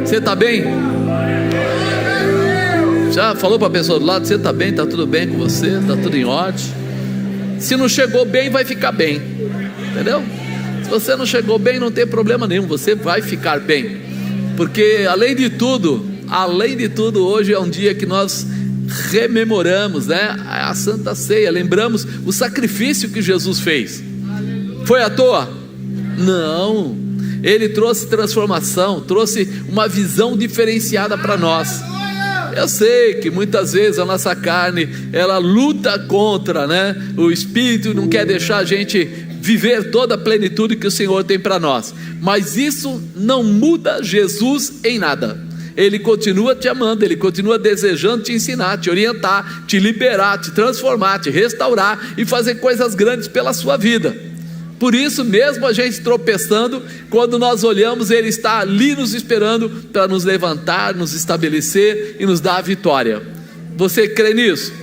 Você está bem? Já falou para a pessoa do lado, você está bem? Está tudo bem com você? Está tudo em ordem? Se não chegou bem, vai ficar bem, entendeu? Se você não chegou bem, não tem problema nenhum, você vai ficar bem, porque além de tudo, hoje é um dia que nós rememoramos, né, a Santa Ceia, lembramos o sacrifício que Jesus fez. Foi à toa? Não, Ele trouxe transformação, trouxe uma visão diferenciada para nós. Eu sei que muitas vezes a nossa carne, ela luta contra, né? O Espírito não quer deixar a gente viver toda a plenitude que o Senhor tem para nós, mas isso não muda Jesus em nada. Ele continua te amando, Ele continua desejando te ensinar, te orientar, te liberar, te transformar, te restaurar e fazer coisas grandes pela sua vida. Por isso, mesmo a gente tropeçando, quando nós olhamos, Ele está ali nos esperando para nos levantar, nos estabelecer e nos dar a vitória. Você crê nisso?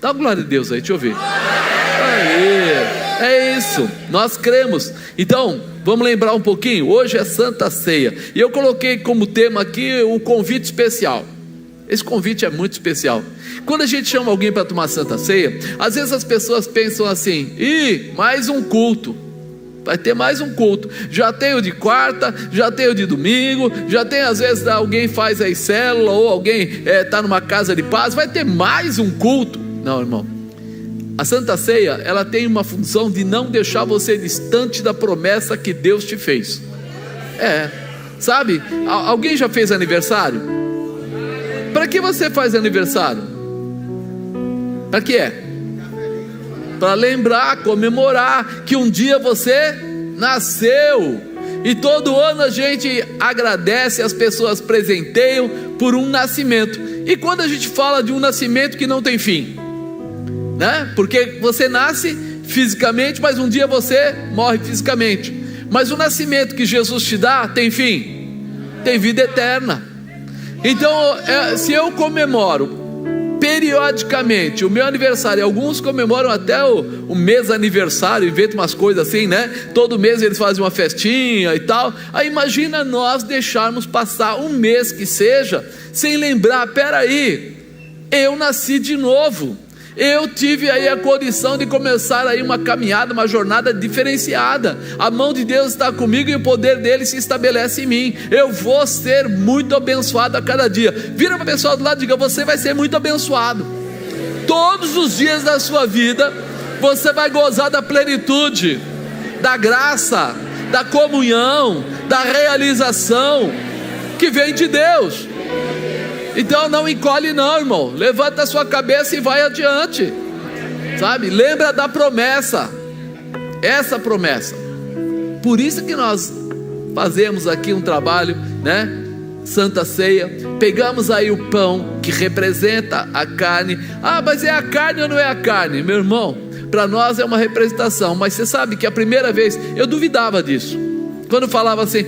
Dá glória a Deus aí, deixa eu ver. Aí, é isso, nós cremos. Então, vamos lembrar um pouquinho. Hoje é Santa Ceia, e eu coloquei como tema aqui o convite especial. Esse convite é muito especial. Quando a gente chama alguém para tomar Santa Ceia, às vezes as pessoas pensam assim: mais um culto, vai ter mais um culto. Já tem o de quarta, já tem o de domingo, já tem, às vezes alguém faz aí célula, ou alguém está numa casa de paz, vai ter mais um culto. Não, irmão, a Santa Ceia, ela tem uma função de não deixar você distante da promessa que Deus te fez. Sabe, alguém já fez aniversário? Para que você faz aniversário? Para que é? Para lembrar, comemorar que um dia você nasceu. E todo ano a gente agradece, as pessoas presenteiam por um nascimento. E quando a gente fala de um nascimento que não tem fim, né? Porque você nasce fisicamente, mas um dia você morre fisicamente. Mas o nascimento que Jesus te dá tem fim? Tem vida eterna. Então, se eu comemoro periodicamente o meu aniversário, alguns comemoram até o mês aniversário, inventam umas coisas assim, né? Todo mês eles fazem uma festinha e tal. Aí imagina nós deixarmos passar um mês que seja, sem lembrar: peraí, eu nasci de novo. Eu tive aí a condição de começar aí uma caminhada, uma jornada diferenciada. A mão de Deus está comigo e o poder dele se estabelece em mim. Eu vou ser muito abençoado a cada dia. Vira para a pessoa do lado e diga: você vai ser muito abençoado. Todos os dias da sua vida você vai gozar da plenitude, da graça, da comunhão, da realização que vem de Deus. Então não encolhe não, irmão, levanta a sua cabeça e vai adiante, sabe? Lembra da promessa, essa promessa. Por isso que nós fazemos aqui um trabalho, né? Santa Ceia, pegamos aí o pão que representa a carne. Mas é a carne ou não é a carne? Meu irmão, para nós é uma representação, mas você sabe que a primeira vez eu duvidava disso. Quando falava assim: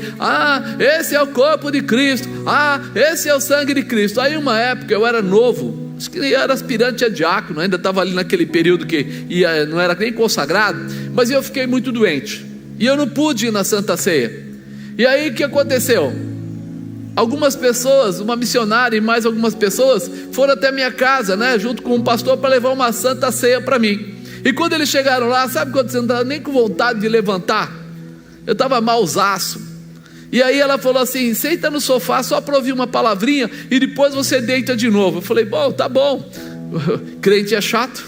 esse é o corpo de Cristo, esse é o sangue de Cristo. Aí uma época eu era novo, acho que eu era aspirante a diácono, ainda estava ali naquele período que não era nem consagrado, mas eu fiquei muito doente, e eu não pude ir na Santa Ceia. E aí o que aconteceu? Algumas pessoas, uma missionária e mais algumas pessoas foram até minha casa, né, junto com um pastor, para levar uma Santa Ceia para mim. E quando eles chegaram lá, sabe quando você não estava nem com vontade de levantar? Eu estava malzaço. E aí ela falou assim: senta no sofá só para ouvir uma palavrinha e depois você deita de novo. Eu falei: bom, tá bom. Crente é chato,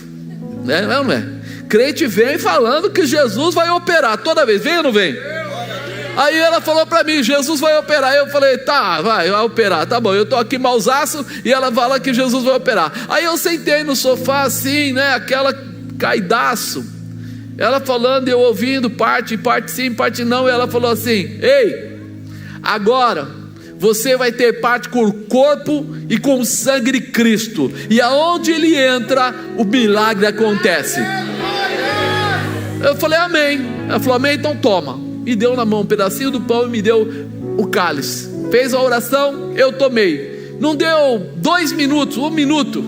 né? Não é? Crente vem falando que Jesus vai operar toda vez, vem ou não vem? Aí ela falou para mim: Jesus vai operar. Eu falei: tá, vai operar, tá bom. Eu estou aqui malzaço e ela fala que Jesus vai operar. Aí eu sentei no sofá assim, né, aquela caidaço, ela falando, eu ouvindo, parte sim, parte não. E ela falou assim: ei, agora você vai ter parte com o corpo e com o sangue de Cristo, e aonde ele entra, o milagre acontece. Eu falei: amém. Ela falou: amém, então toma. Me deu na mão um pedacinho do pão e me deu o cálice. Fez a oração, eu tomei. Não deu 2 minutos, 1 minuto,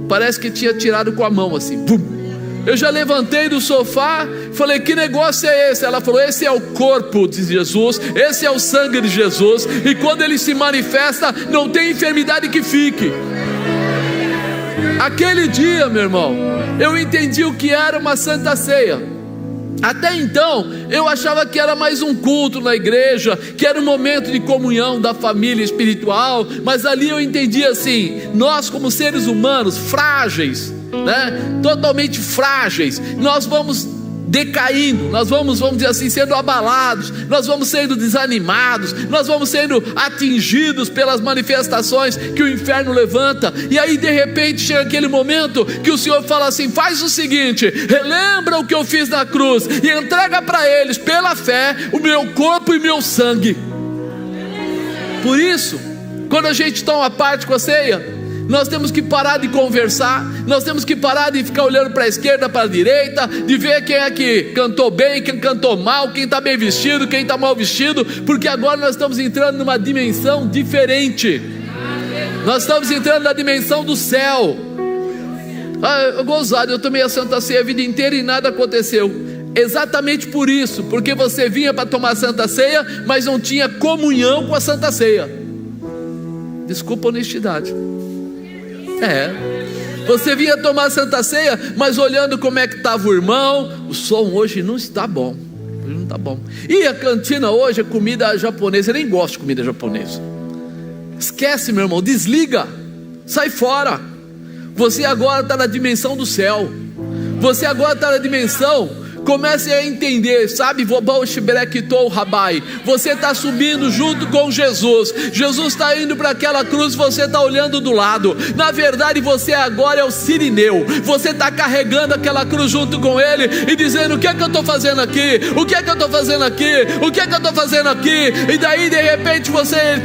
parece que tinha tirado com a mão assim, pum. Eu já levantei do sofá, falei: que negócio é esse? Ela falou: esse é o corpo de Jesus, esse é o sangue de Jesus, e quando ele se manifesta, não tem enfermidade que fique. Aquele dia, meu irmão, eu entendi o que era uma Santa Ceia. Até então, eu achava que era mais um culto na igreja, que era um momento de comunhão da família espiritual, mas ali eu entendi assim: nós como seres humanos frágeis, né? Totalmente frágeis, nós vamos decaindo, nós vamos dizer assim, sendo abalados, nós vamos sendo desanimados, nós vamos sendo atingidos pelas manifestações que o inferno levanta. E aí de repente chega aquele momento que o Senhor fala assim: faz o seguinte, relembra o que eu fiz na cruz e entrega para eles pela fé o meu corpo e meu sangue. Por isso, quando a gente toma parte com a ceia, nós temos que parar de conversar, nós temos que parar de ficar olhando para a esquerda, para a direita, de ver quem é que cantou bem, quem cantou mal, quem está bem vestido, quem está mal vestido, porque agora nós estamos entrando numa dimensão diferente. Nós estamos entrando na dimensão do céu. Gozado, eu tomei a Santa Ceia a vida inteira e nada aconteceu. Exatamente por isso, porque você vinha para tomar a Santa Ceia, mas não tinha comunhão com a Santa Ceia. Desculpa a honestidade. Você vinha tomar a Santa Ceia, mas olhando como é que estava o irmão, o som hoje não está bom. Hoje não está bom. E a cantina hoje é comida japonesa. Eu nem gosto de comida japonesa. Esquece, meu irmão, desliga, sai fora. Você agora está na dimensão do céu. Você agora está na dimensão. Comece a entender, sabe? Você está subindo junto com Jesus. Jesus está indo para aquela cruz, você está olhando do lado. Na verdade, você agora é o sirineu. Você está carregando aquela cruz junto com ele e dizendo: o que é que eu estou fazendo aqui? O que é que eu estou fazendo aqui? O que é que eu estou fazendo aqui? E daí de repente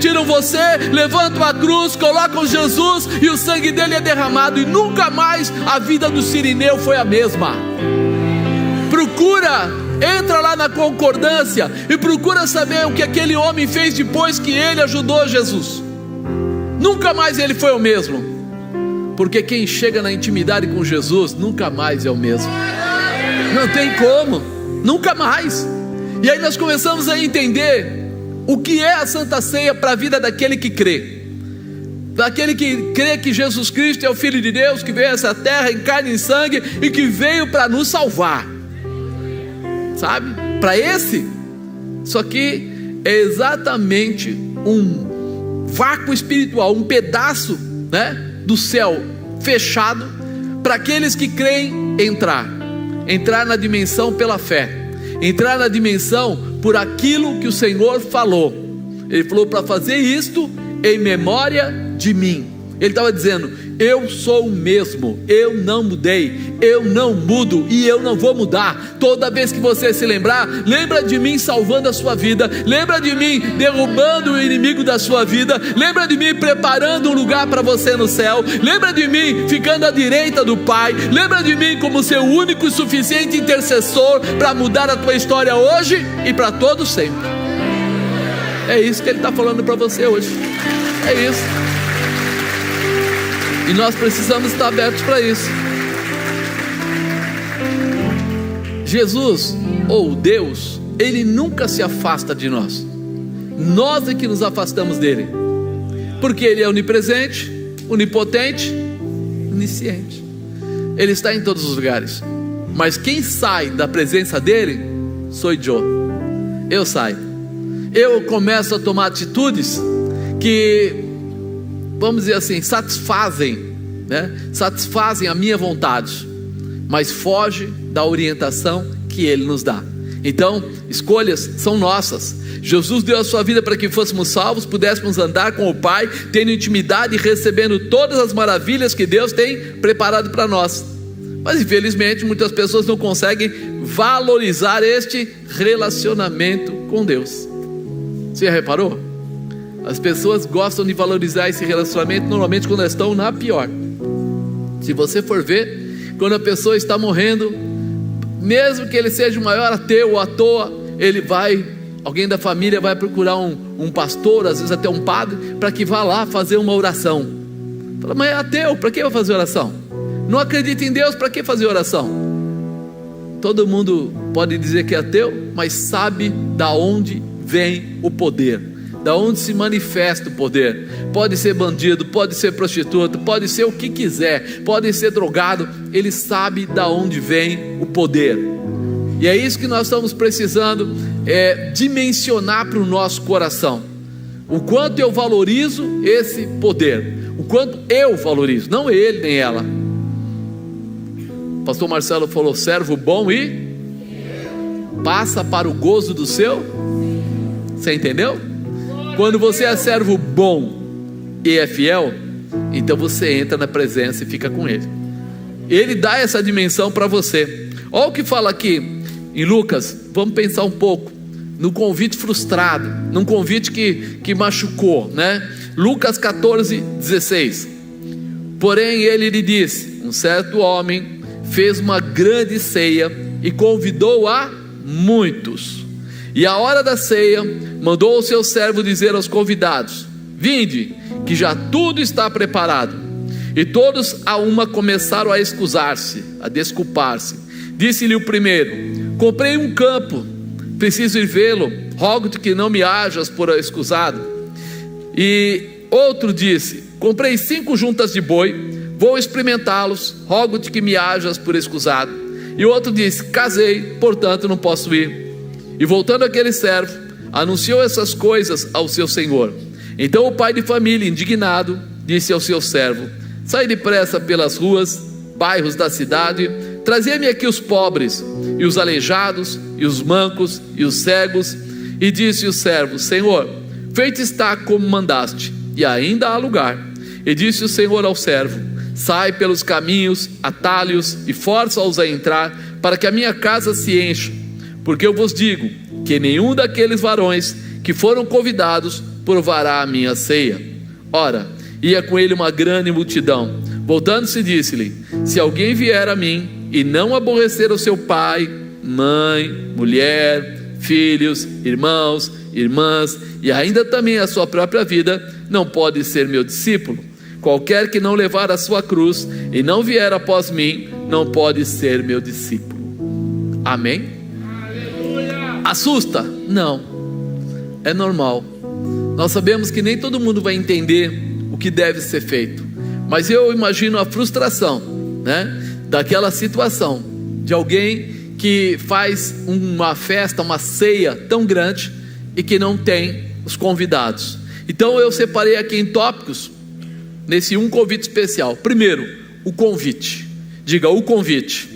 tiram você, levantam a cruz, colocam Jesus e o sangue dele é derramado, e nunca mais a vida do sirineu foi a mesma. Procura, entra lá na concordância e procura saber o que aquele homem fez depois que ele ajudou Jesus. Nunca mais ele foi o mesmo, porque quem chega na intimidade com Jesus nunca mais é o mesmo. Não tem como, nunca mais. E aí nós começamos a entender o que é a Santa Ceia para a vida daquele que crê. Daquele que crê que Jesus Cristo é o Filho de Deus, que veio a essa terra em carne e sangue e que veio para nos salvar. Sabe? Para esse, isso aqui é exatamente um vácuo espiritual, um pedaço, né, do céu fechado para aqueles que creem entrar na dimensão pela fé, entrar na dimensão por aquilo que o Senhor falou. Ele falou para fazer isto em memória de mim. Ele estava dizendo: eu sou o mesmo, eu não mudei, eu não mudo e eu não vou mudar. Toda vez que você se lembrar, lembra de mim salvando a sua vida, lembra de mim derrubando o inimigo da sua vida, lembra de mim preparando um lugar para você no céu, lembra de mim ficando à direita do Pai, lembra de mim como seu único e suficiente intercessor para mudar a tua história hoje e para todo sempre. É isso que ele está falando para você hoje. É isso. E nós precisamos estar abertos para isso. Jesus, ou Deus, Ele nunca se afasta de nós. Nós é que nos afastamos dEle. Porque Ele é onipresente, onipotente, onisciente. Ele está em todos os lugares. Mas quem sai da presença dEle, sou eu saio. Eu começo a tomar atitudes que, vamos dizer assim, satisfazem a minha vontade, mas foge da orientação que Ele nos dá. Então, escolhas são nossas. Jesus deu a sua vida para que fôssemos salvos, pudéssemos andar com o Pai, tendo intimidade e recebendo todas as maravilhas que Deus tem preparado para nós. Mas infelizmente muitas pessoas não conseguem valorizar este relacionamento com Deus. Você já reparou? As pessoas gostam de valorizar esse relacionamento normalmente quando estão na pior. Se você for ver, quando a pessoa está morrendo, mesmo que ele seja o maior ateu ou à toa, alguém da família vai procurar um pastor, às vezes até um padre, para que vá lá fazer uma oração. Fala: mas é ateu, para que vai fazer oração? Não acredita em Deus, para que fazer oração? Todo mundo pode dizer que é ateu, mas sabe da onde vem o poder, da onde se manifesta o poder. Pode ser bandido, pode ser prostituta, pode ser o que quiser, pode ser drogado. Ele sabe da onde vem o poder. E é isso que nós estamos precisando dimensionar para o nosso coração. O quanto eu valorizo esse poder, o quanto eu valorizo, não ele nem ela. O pastor Marcelo falou: servo bom e passa para o gozo do seu. Você entendeu? Quando você é servo bom e é fiel, então você entra na presença e fica com ele. Ele dá essa dimensão para você. Olha o que fala aqui em Lucas. Vamos pensar um pouco no convite frustrado, num convite que machucou, né? Lucas 14:16. Porém ele lhe disse: um certo homem fez uma grande ceia e convidou a muitos. E à hora da ceia mandou o seu servo dizer aos convidados: vinde, que já tudo está preparado. E todos a uma começaram a excusar-se, a desculpar-se. Disse-lhe o primeiro: comprei um campo, preciso ir vê-lo, rogo-te que não me hajas por escusado. E outro disse: comprei 5 juntas de boi, vou experimentá-los, rogo-te que me hajas por escusado. E outro disse: casei, portanto não posso ir. E voltando aquele servo, anunciou essas coisas ao seu senhor. Então o pai de família, indignado, disse ao seu servo: sai depressa pelas ruas, bairros da cidade, trazia-me aqui os pobres, e os aleijados, e os mancos, e os cegos. E disse o servo: Senhor, feito está como mandaste, e ainda há lugar. E disse o Senhor ao servo: sai pelos caminhos, atalhos, e força-os a entrar, para que a minha casa se encha. Porque eu vos digo que nenhum daqueles varões que foram convidados provará a minha ceia. Ora, ia com ele uma grande multidão. Voltando-se, disse-lhe: se alguém vier a mim e não aborrecer o seu pai, mãe, mulher, filhos, irmãos, irmãs, e ainda também a sua própria vida, não pode ser meu discípulo. Qualquer que não levar a sua cruz e não vier após mim, não pode ser meu discípulo. Amém? Assusta? Não, é normal. Nós sabemos que nem todo mundo vai entender o que deve ser feito, mas eu imagino a frustração, né, daquela situação de alguém que faz uma festa, uma ceia tão grande e que não tem os convidados. Então eu separei aqui em tópicos, nesse um convite especial. Primeiro, o convite. Diga: o convite.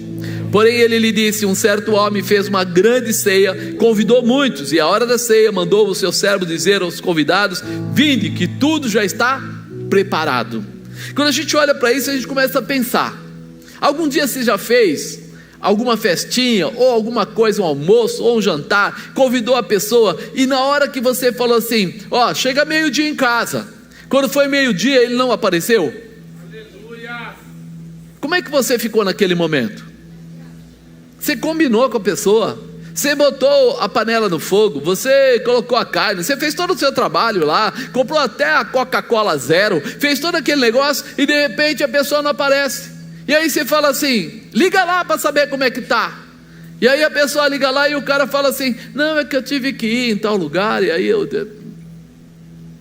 Porém ele lhe disse: um certo homem fez uma grande ceia, convidou muitos, e à hora da ceia mandou o seu servo dizer aos convidados: vinde, que tudo já está preparado. Quando a gente olha para isso, a gente começa a pensar: algum dia você já fez alguma festinha, ou alguma coisa, um almoço, ou um jantar, convidou a pessoa, e na hora que você falou assim: ó, chega meio-dia em casa, quando foi meio-dia ele não apareceu? Aleluia. Como é que você ficou naquele momento? Você combinou com a pessoa, você botou a panela no fogo, você colocou a carne, você fez todo o seu trabalho lá, comprou até a Coca-Cola zero, fez todo aquele negócio, e de repente a pessoa não aparece. E aí você fala assim: liga lá para saber como é que tá. E aí a pessoa liga lá e o cara fala assim: não, é que eu tive que ir em tal lugar, e aí eu...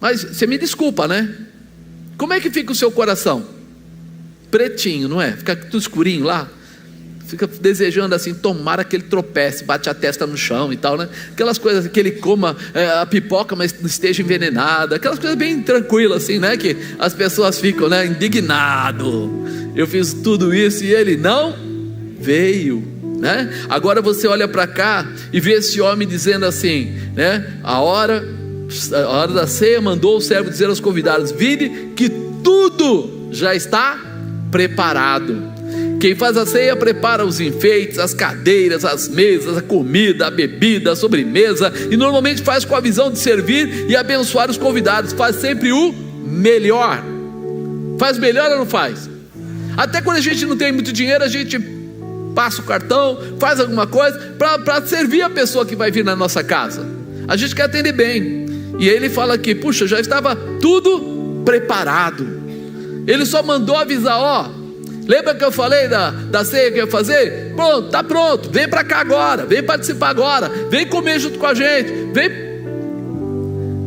Mas você me desculpa, né? Como é que fica o seu coração? Pretinho, não é? Fica tudo escurinho lá. Fica desejando assim: tomara que ele tropece, bate a testa no chão e tal, né? Aquelas coisas, que ele coma a pipoca, mas não esteja envenenada. Aquelas coisas bem tranquilas assim, né? Que as pessoas ficam, né, indignado. Eu fiz tudo isso e ele não veio, né? Agora você olha para cá e vê esse homem dizendo assim, né? A hora da ceia mandou o servo dizer aos convidados: vinde, que tudo já está preparado. Quem faz a ceia prepara os enfeites, as cadeiras, as mesas, a comida, a bebida, a sobremesa, e normalmente faz com a visão de servir e abençoar os convidados. Faz sempre o melhor. Faz melhor ou não faz? Até quando a gente não tem muito dinheiro, a gente passa o cartão, faz alguma coisa para servir a pessoa que vai vir na nossa casa. A gente quer atender bem. E ele fala aqui: puxa, já estava tudo preparado. Ele só mandou avisar: ó, Lembra que eu falei da ceia que eu ia fazer? Pronto, está pronto, vem para cá agora, vem participar agora, vem comer junto com a gente, vem.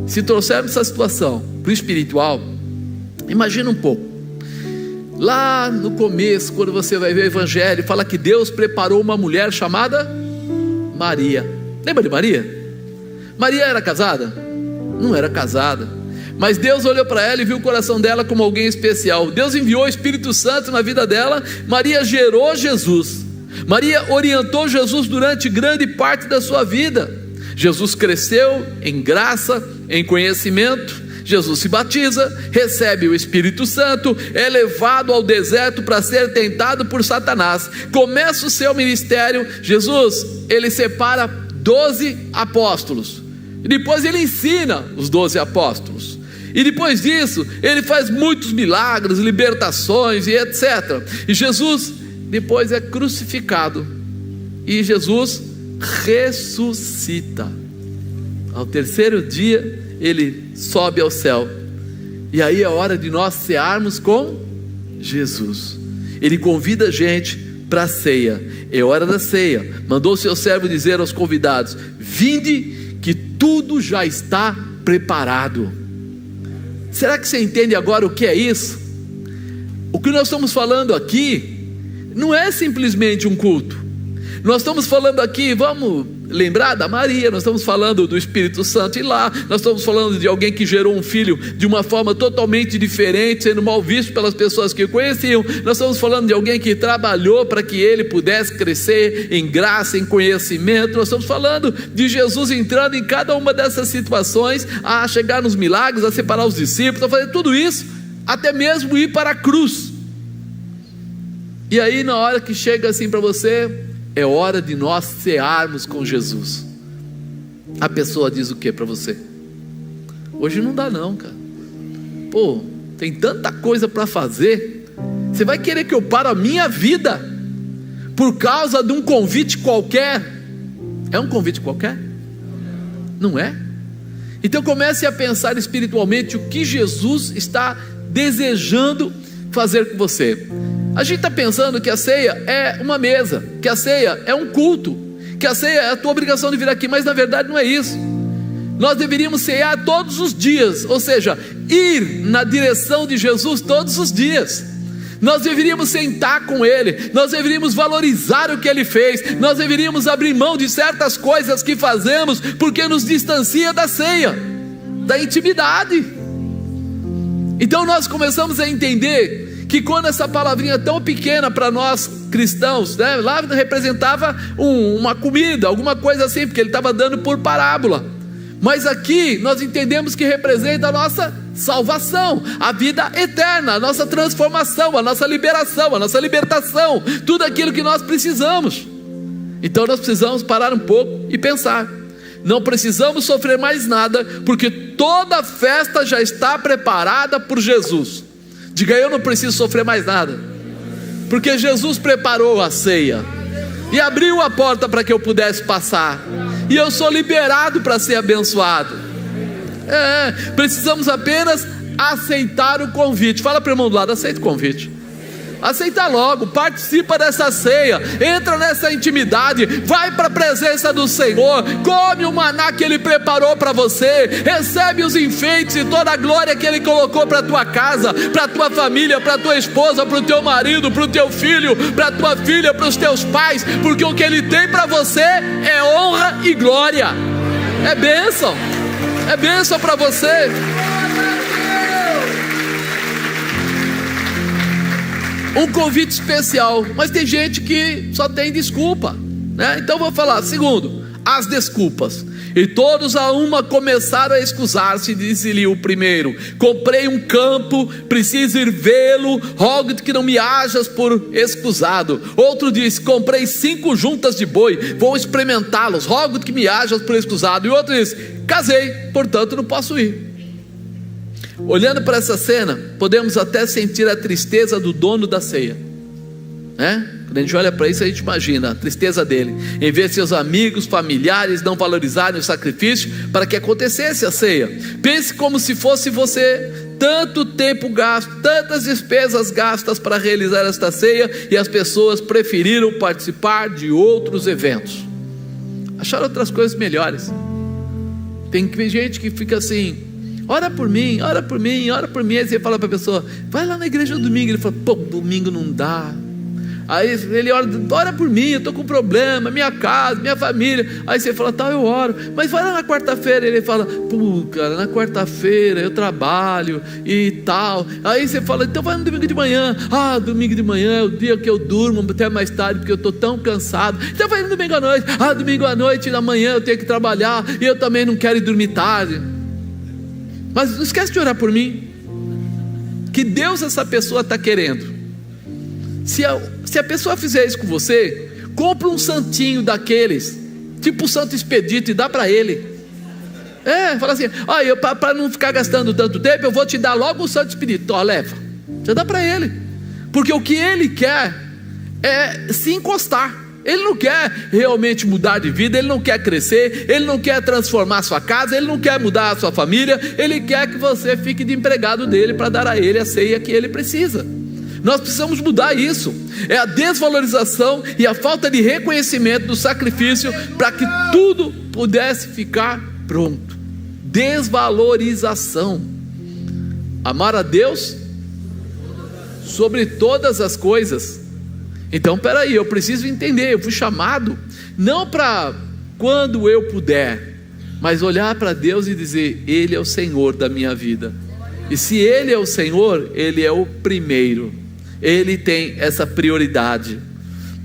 Se trouxermos essa situação para o espiritual, imagina um pouco, lá no começo, quando você vai ver o Evangelho, fala que Deus preparou uma mulher chamada Maria. Lembra de Maria? Maria era casada? Não era casada. Mas Deus olhou para ela e viu o coração dela como alguém especial. Deus enviou o Espírito Santo na vida dela. Maria gerou Jesus. Maria orientou Jesus durante grande parte da sua vida. Jesus cresceu em graça, em conhecimento. Jesus se batiza, recebe o Espírito Santo, é levado ao deserto para ser tentado por Satanás. Começa o seu ministério. Jesus, ele separa 12 apóstolos. E depois ele ensina os 12 apóstolos. E depois disso, ele faz muitos milagres, libertações e etc. E Jesus depois é crucificado. E Jesus ressuscita. Ao terceiro dia, ele sobe ao céu. E aí é hora de nós cearmos com Jesus. Ele convida a gente para a ceia. É hora da ceia. Mandou o seu servo dizer aos convidados: vinde, que tudo já está preparado. Será que você entende agora o que é isso? O que nós estamos falando aqui não é simplesmente um culto. Nós estamos falando aqui, vamos lembrar da Maria, nós estamos falando do Espírito Santo ir lá, nós estamos falando de alguém que gerou um filho de uma forma totalmente diferente, sendo mal visto pelas pessoas que o conheciam. Nós estamos falando de alguém que trabalhou para que ele pudesse crescer em graça, em conhecimento. Nós estamos falando de Jesus entrando em cada uma dessas situações, a chegar nos milagres, a separar os discípulos, a fazer tudo isso, até mesmo ir para a cruz. E aí na hora que chega assim para você, é hora de nós cearmos com Jesus. A pessoa diz o que para você? Hoje não dá não, cara. Pô, tem tanta coisa para fazer. Você vai querer que eu pare a minha vida por causa de um convite qualquer? É um convite qualquer? Não é? Então comece a pensar espiritualmente o que Jesus está desejando fazer com você. A gente está pensando que a ceia é uma mesa, que a ceia é um culto, que a ceia é a tua obrigação de vir aqui, mas na verdade não é isso. Nós deveríamos cear todos os dias, ou seja, ir na direção de Jesus todos os dias. Nós deveríamos sentar com Ele, nós deveríamos valorizar o que Ele fez, nós deveríamos abrir mão de certas coisas que fazemos, porque nos distancia da ceia, da intimidade. Então nós começamos a entender que quando essa palavrinha tão pequena para nós cristãos, né, lá representava uma comida, alguma coisa assim, porque ele estava dando por parábola. Mas aqui nós entendemos que representa a nossa salvação, a vida eterna, a nossa transformação, a nossa liberação, a nossa libertação, tudo aquilo que nós precisamos. Então nós precisamos parar um pouco e pensar. Não precisamos sofrer mais nada, porque toda a festa já está preparada por Jesus. Diga: eu não preciso sofrer mais nada, porque Jesus preparou a ceia e abriu a porta para que eu pudesse passar, e eu sou liberado para ser abençoado. Precisamos apenas aceitar o convite. Fala para o irmão do lado: aceita o convite. Aceita logo, participa dessa ceia, entra nessa intimidade, vai para a presença do Senhor, come o maná que Ele preparou para você, recebe os enfeites e toda a glória que Ele colocou para a tua casa, para a tua família, para a tua esposa, para o teu marido, para o teu filho, para a tua filha, para os teus pais, porque o que Ele tem para você é honra e glória, é bênção para você. Um convite especial, mas tem gente que só tem desculpa, né? Então vou falar. Segundo, as desculpas. E todos a uma começaram a excusar-se. Disse-lhe o primeiro: comprei um campo, preciso ir vê-lo, rogo-te que não me hajas por excusado. Outro disse: comprei 5 juntas de boi, vou experimentá-los, rogo-te que me hajas por excusado. E outro disse: casei, portanto não posso ir. Olhando para essa cena, podemos até sentir a tristeza do dono da ceia, né? Quando a gente olha para isso, a gente imagina a tristeza dele, em ver seus amigos, familiares não valorizarem o sacrifício para que acontecesse a ceia. Pense como se fosse você tanto tempo gasto, tantas despesas gastas para realizar esta ceia, e as pessoas preferiram participar de outros eventos, acharam outras coisas melhores. Tem gente que fica assim: ora por mim, ora por mim, ora por mim. Aí você fala para a pessoa: vai lá na igreja no domingo. Ele fala: pô, domingo não dá. Aí ele ora por mim, eu estou com problema, minha casa, minha família. Aí você fala: tá, eu oro. Mas vai lá na quarta-feira. Ele fala: pô, cara, na quarta-feira eu trabalho e tal. Aí você fala: então vai no domingo de manhã. Ah, domingo de manhã é o dia que eu durmo até mais tarde, porque eu estou tão cansado. Então vai no domingo à noite. Ah, domingo à noite e na manhã eu tenho que trabalhar, e eu também não quero ir dormir tarde. Mas não esquece de orar por mim. Que Deus essa pessoa está querendo? Se a pessoa fizer isso com você, compra um santinho daqueles, tipo o Santo Expedito, e dá para ele. Fala assim: para não ficar gastando tanto tempo, eu vou te dar logo o Santo Expedito. Leva, já dá para ele. Porque o que ele quer é se encostar. Ele não quer realmente mudar de vida, ele não quer crescer, ele não quer transformar a sua casa, ele não quer mudar a sua família. Ele quer que você fique de empregado dele para dar a ele a ceia que ele precisa. Nós precisamos mudar isso. É a desvalorização e a falta de reconhecimento do sacrifício para que tudo pudesse ficar pronto. Desvalorização. Amar a Deus sobre todas as coisas. Então, peraí, eu preciso entender, eu fui chamado não para quando eu puder, mas olhar para Deus e dizer: Ele é o Senhor da minha vida. E se Ele é o Senhor, Ele é o primeiro. Ele tem essa prioridade.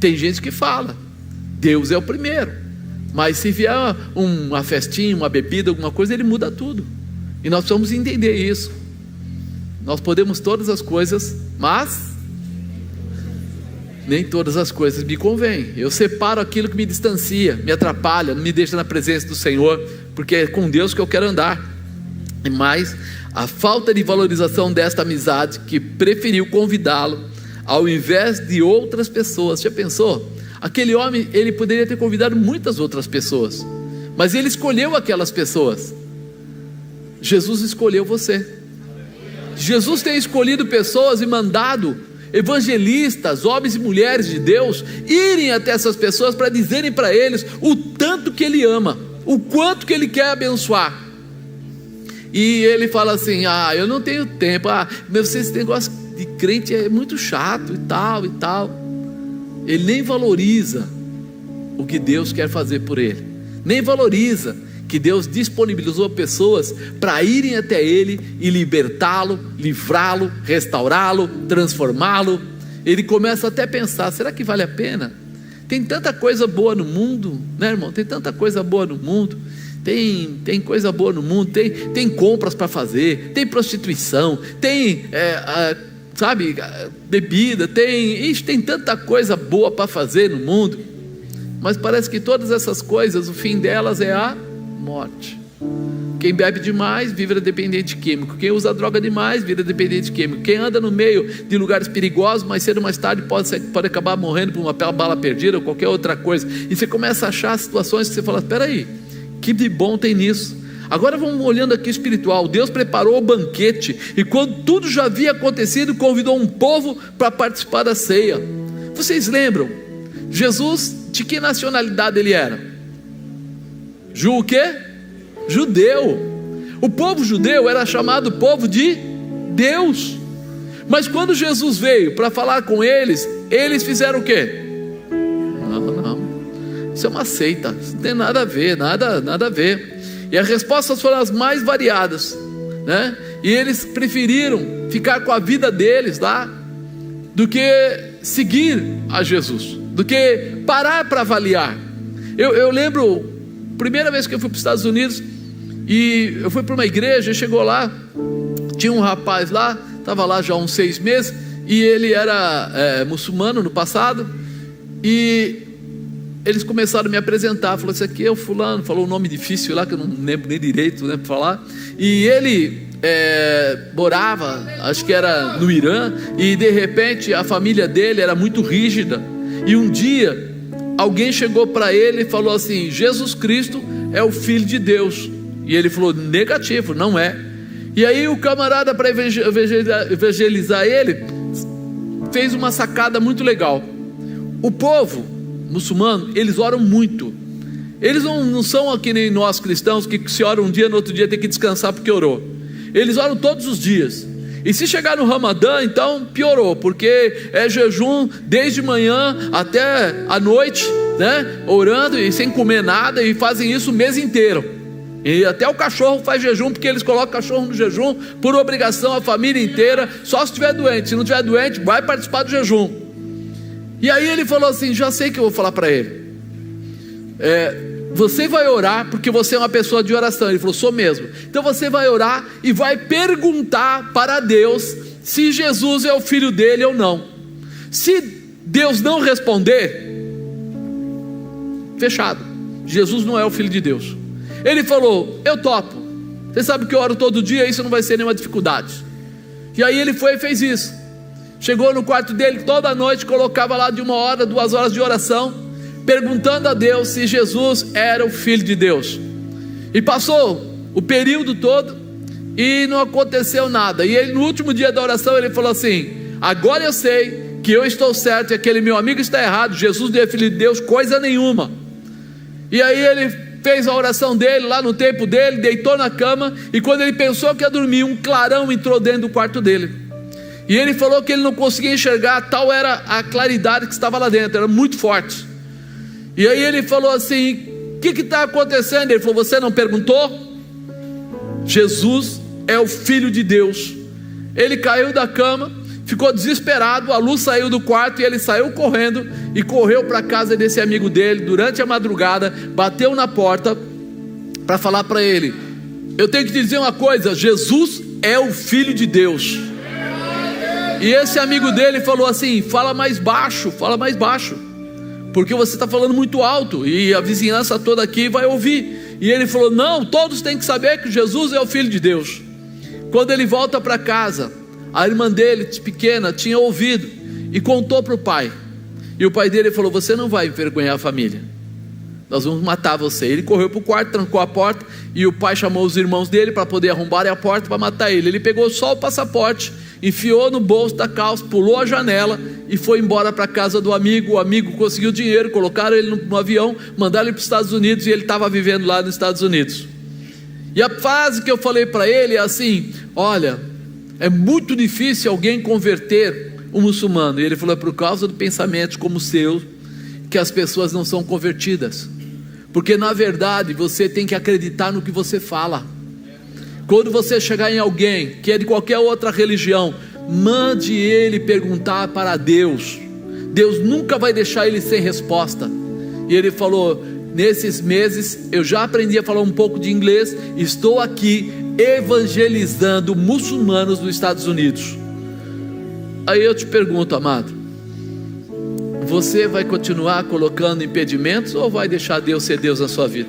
Tem gente que fala: Deus é o primeiro, mas se vier uma festinha, uma bebida, alguma coisa, Ele muda tudo. E nós precisamos entender isso. Nós podemos todas as coisas, mas nem todas as coisas me convêm. Eu separo aquilo que me distancia, me atrapalha, não me deixa na presença do Senhor, porque é com Deus que eu quero andar. Mas a falta de valorização desta amizade, que preferiu convidá-lo ao invés de outras pessoas. Já pensou? Aquele homem, ele poderia ter convidado muitas outras pessoas, mas ele escolheu aquelas pessoas. Jesus escolheu você. Jesus tem escolhido pessoas e mandado evangelistas, homens e mulheres de Deus, irem até essas pessoas para dizerem para eles o tanto que Ele ama, o quanto que Ele quer abençoar. E ele fala assim: eu não tenho tempo, mas esse negócio de crente é muito chato e tal e tal. Ele nem valoriza o que Deus quer fazer por ele, nem valoriza que Deus disponibilizou pessoas para irem até ele e libertá-lo, livrá-lo, restaurá-lo, transformá-lo. Ele começa até a pensar: será que vale a pena? Tem tanta coisa boa no mundo, né, irmão? Tem tanta coisa boa no mundo. Tem coisa boa no mundo, tem compras para fazer, tem prostituição, tem bebida, tem tanta coisa boa para fazer no mundo. Mas parece que todas essas coisas, o fim delas é a morte. Quem bebe demais vira dependente químico. Quem usa droga demais vira dependente químico. Quem anda no meio de lugares perigosos, mais cedo ou mais tarde pode acabar morrendo por uma bala perdida ou qualquer outra coisa. E você começa a achar situações que você fala: espera aí, que de bom tem nisso? Agora vamos olhando aqui espiritual. Deus preparou o banquete, e quando tudo já havia acontecido, convidou um povo para participar da ceia. Vocês lembram? Jesus, de que nacionalidade ele era? O quê? Judeu. O povo judeu era chamado povo de Deus. Mas quando Jesus veio para falar com eles, eles fizeram o quê? Não, isso é uma seita, não tem nada a ver, nada a ver. E as respostas foram as mais variadas, né? E eles preferiram ficar com a vida deles lá, do que seguir a Jesus, do que parar para avaliar. Eu lembro, primeira vez que eu fui para os Estados Unidos, e eu fui para uma igreja, chegou lá, tinha um rapaz lá, estava lá já há uns 6 meses, e ele era muçulmano no passado, e eles começaram a me apresentar. Falou: esse aqui é o fulano, falou um nome difícil lá, que eu não lembro nem direito, né, para falar. E ele morava, acho que era no Irã, e de repente a família dele era muito rígida, e um dia alguém chegou para ele e falou assim: Jesus Cristo é o Filho de Deus. E ele falou: negativo, não é. E aí o camarada, para evangelizar ele, fez uma sacada muito legal. O povo muçulmano, eles oram muito. Eles não são aqui nem nós cristãos, que se ora um dia, no outro dia tem que descansar porque orou. Eles oram todos os dias. E se chegar no Ramadã, então piorou, porque é jejum desde manhã até a noite, né? Orando e sem comer nada, e fazem isso o mês inteiro. E até o cachorro faz jejum, porque eles colocam o cachorro no jejum por obrigação, a família inteira, só se estiver doente. Se não estiver doente, vai participar do jejum. E aí ele falou assim: já sei que eu vou falar para ele. Você vai orar porque você é uma pessoa de oração. Ele falou: sou mesmo. Então você vai orar e vai perguntar para Deus se Jesus é o filho dele ou não. Se Deus não responder, fechado, Jesus não é o filho de Deus. Ele falou: eu topo. Você sabe que eu oro todo dia, isso não vai ser nenhuma dificuldade. E aí ele foi e fez isso. Chegou no quarto dele toda noite, colocava lá de 1 hora, 2 horas de oração, perguntando a Deus se Jesus era o filho de Deus. E passou o período todo e não aconteceu nada. E ele, no último dia da oração, ele falou assim: agora eu sei que eu estou certo e aquele meu amigo está errado. Jesus não é filho de Deus coisa nenhuma. E aí ele fez a oração dele lá no tempo dele, deitou na cama, e quando ele pensou que ia dormir, um clarão entrou dentro do quarto dele. E ele falou que ele não conseguia enxergar, tal era a claridade que estava lá dentro, era muito forte. E aí ele falou assim: o que está acontecendo? Ele falou: você não perguntou? Jesus é o Filho de Deus. Ele caiu da cama, ficou desesperado, a luz saiu do quarto e ele saiu correndo e correu para a casa desse amigo dele durante a madrugada, bateu na porta para falar para ele: eu tenho que te dizer uma coisa, Jesus é o Filho de Deus. E esse amigo dele falou assim: fala mais baixo, porque você está falando muito alto e a vizinhança toda aqui vai ouvir. E ele falou: não, todos têm que saber que Jesus é o Filho de Deus. Quando ele volta para casa, a irmã dele, pequena, tinha ouvido e contou para o pai. E o pai dele falou: você não vai envergonhar a família, nós vamos matar você. Ele correu para o quarto, trancou a porta, e o pai chamou os irmãos dele para poder arrombar a porta para matar ele. Ele pegou só o passaporte, enfiou no bolso da calça, pulou a janela e foi embora para a casa do amigo. O amigo conseguiu dinheiro, colocaram ele no avião, mandaram ele para os Estados Unidos, e ele estava vivendo lá nos Estados Unidos. E a frase que eu falei para ele é assim: olha, é muito difícil alguém converter um muçulmano. E ele falou: é por causa de pensamentos como o seu que as pessoas não são convertidas, porque na verdade você tem que acreditar no que você fala. Quando você chegar em alguém que é de qualquer outra religião, mande ele perguntar para Deus. Deus nunca vai deixar ele sem resposta. E ele falou: nesses meses eu já aprendi a falar um pouco de inglês, estou aqui evangelizando muçulmanos nos Estados Unidos. Aí eu te pergunto, amado, você vai continuar colocando impedimentos ou vai deixar Deus ser Deus na sua vida?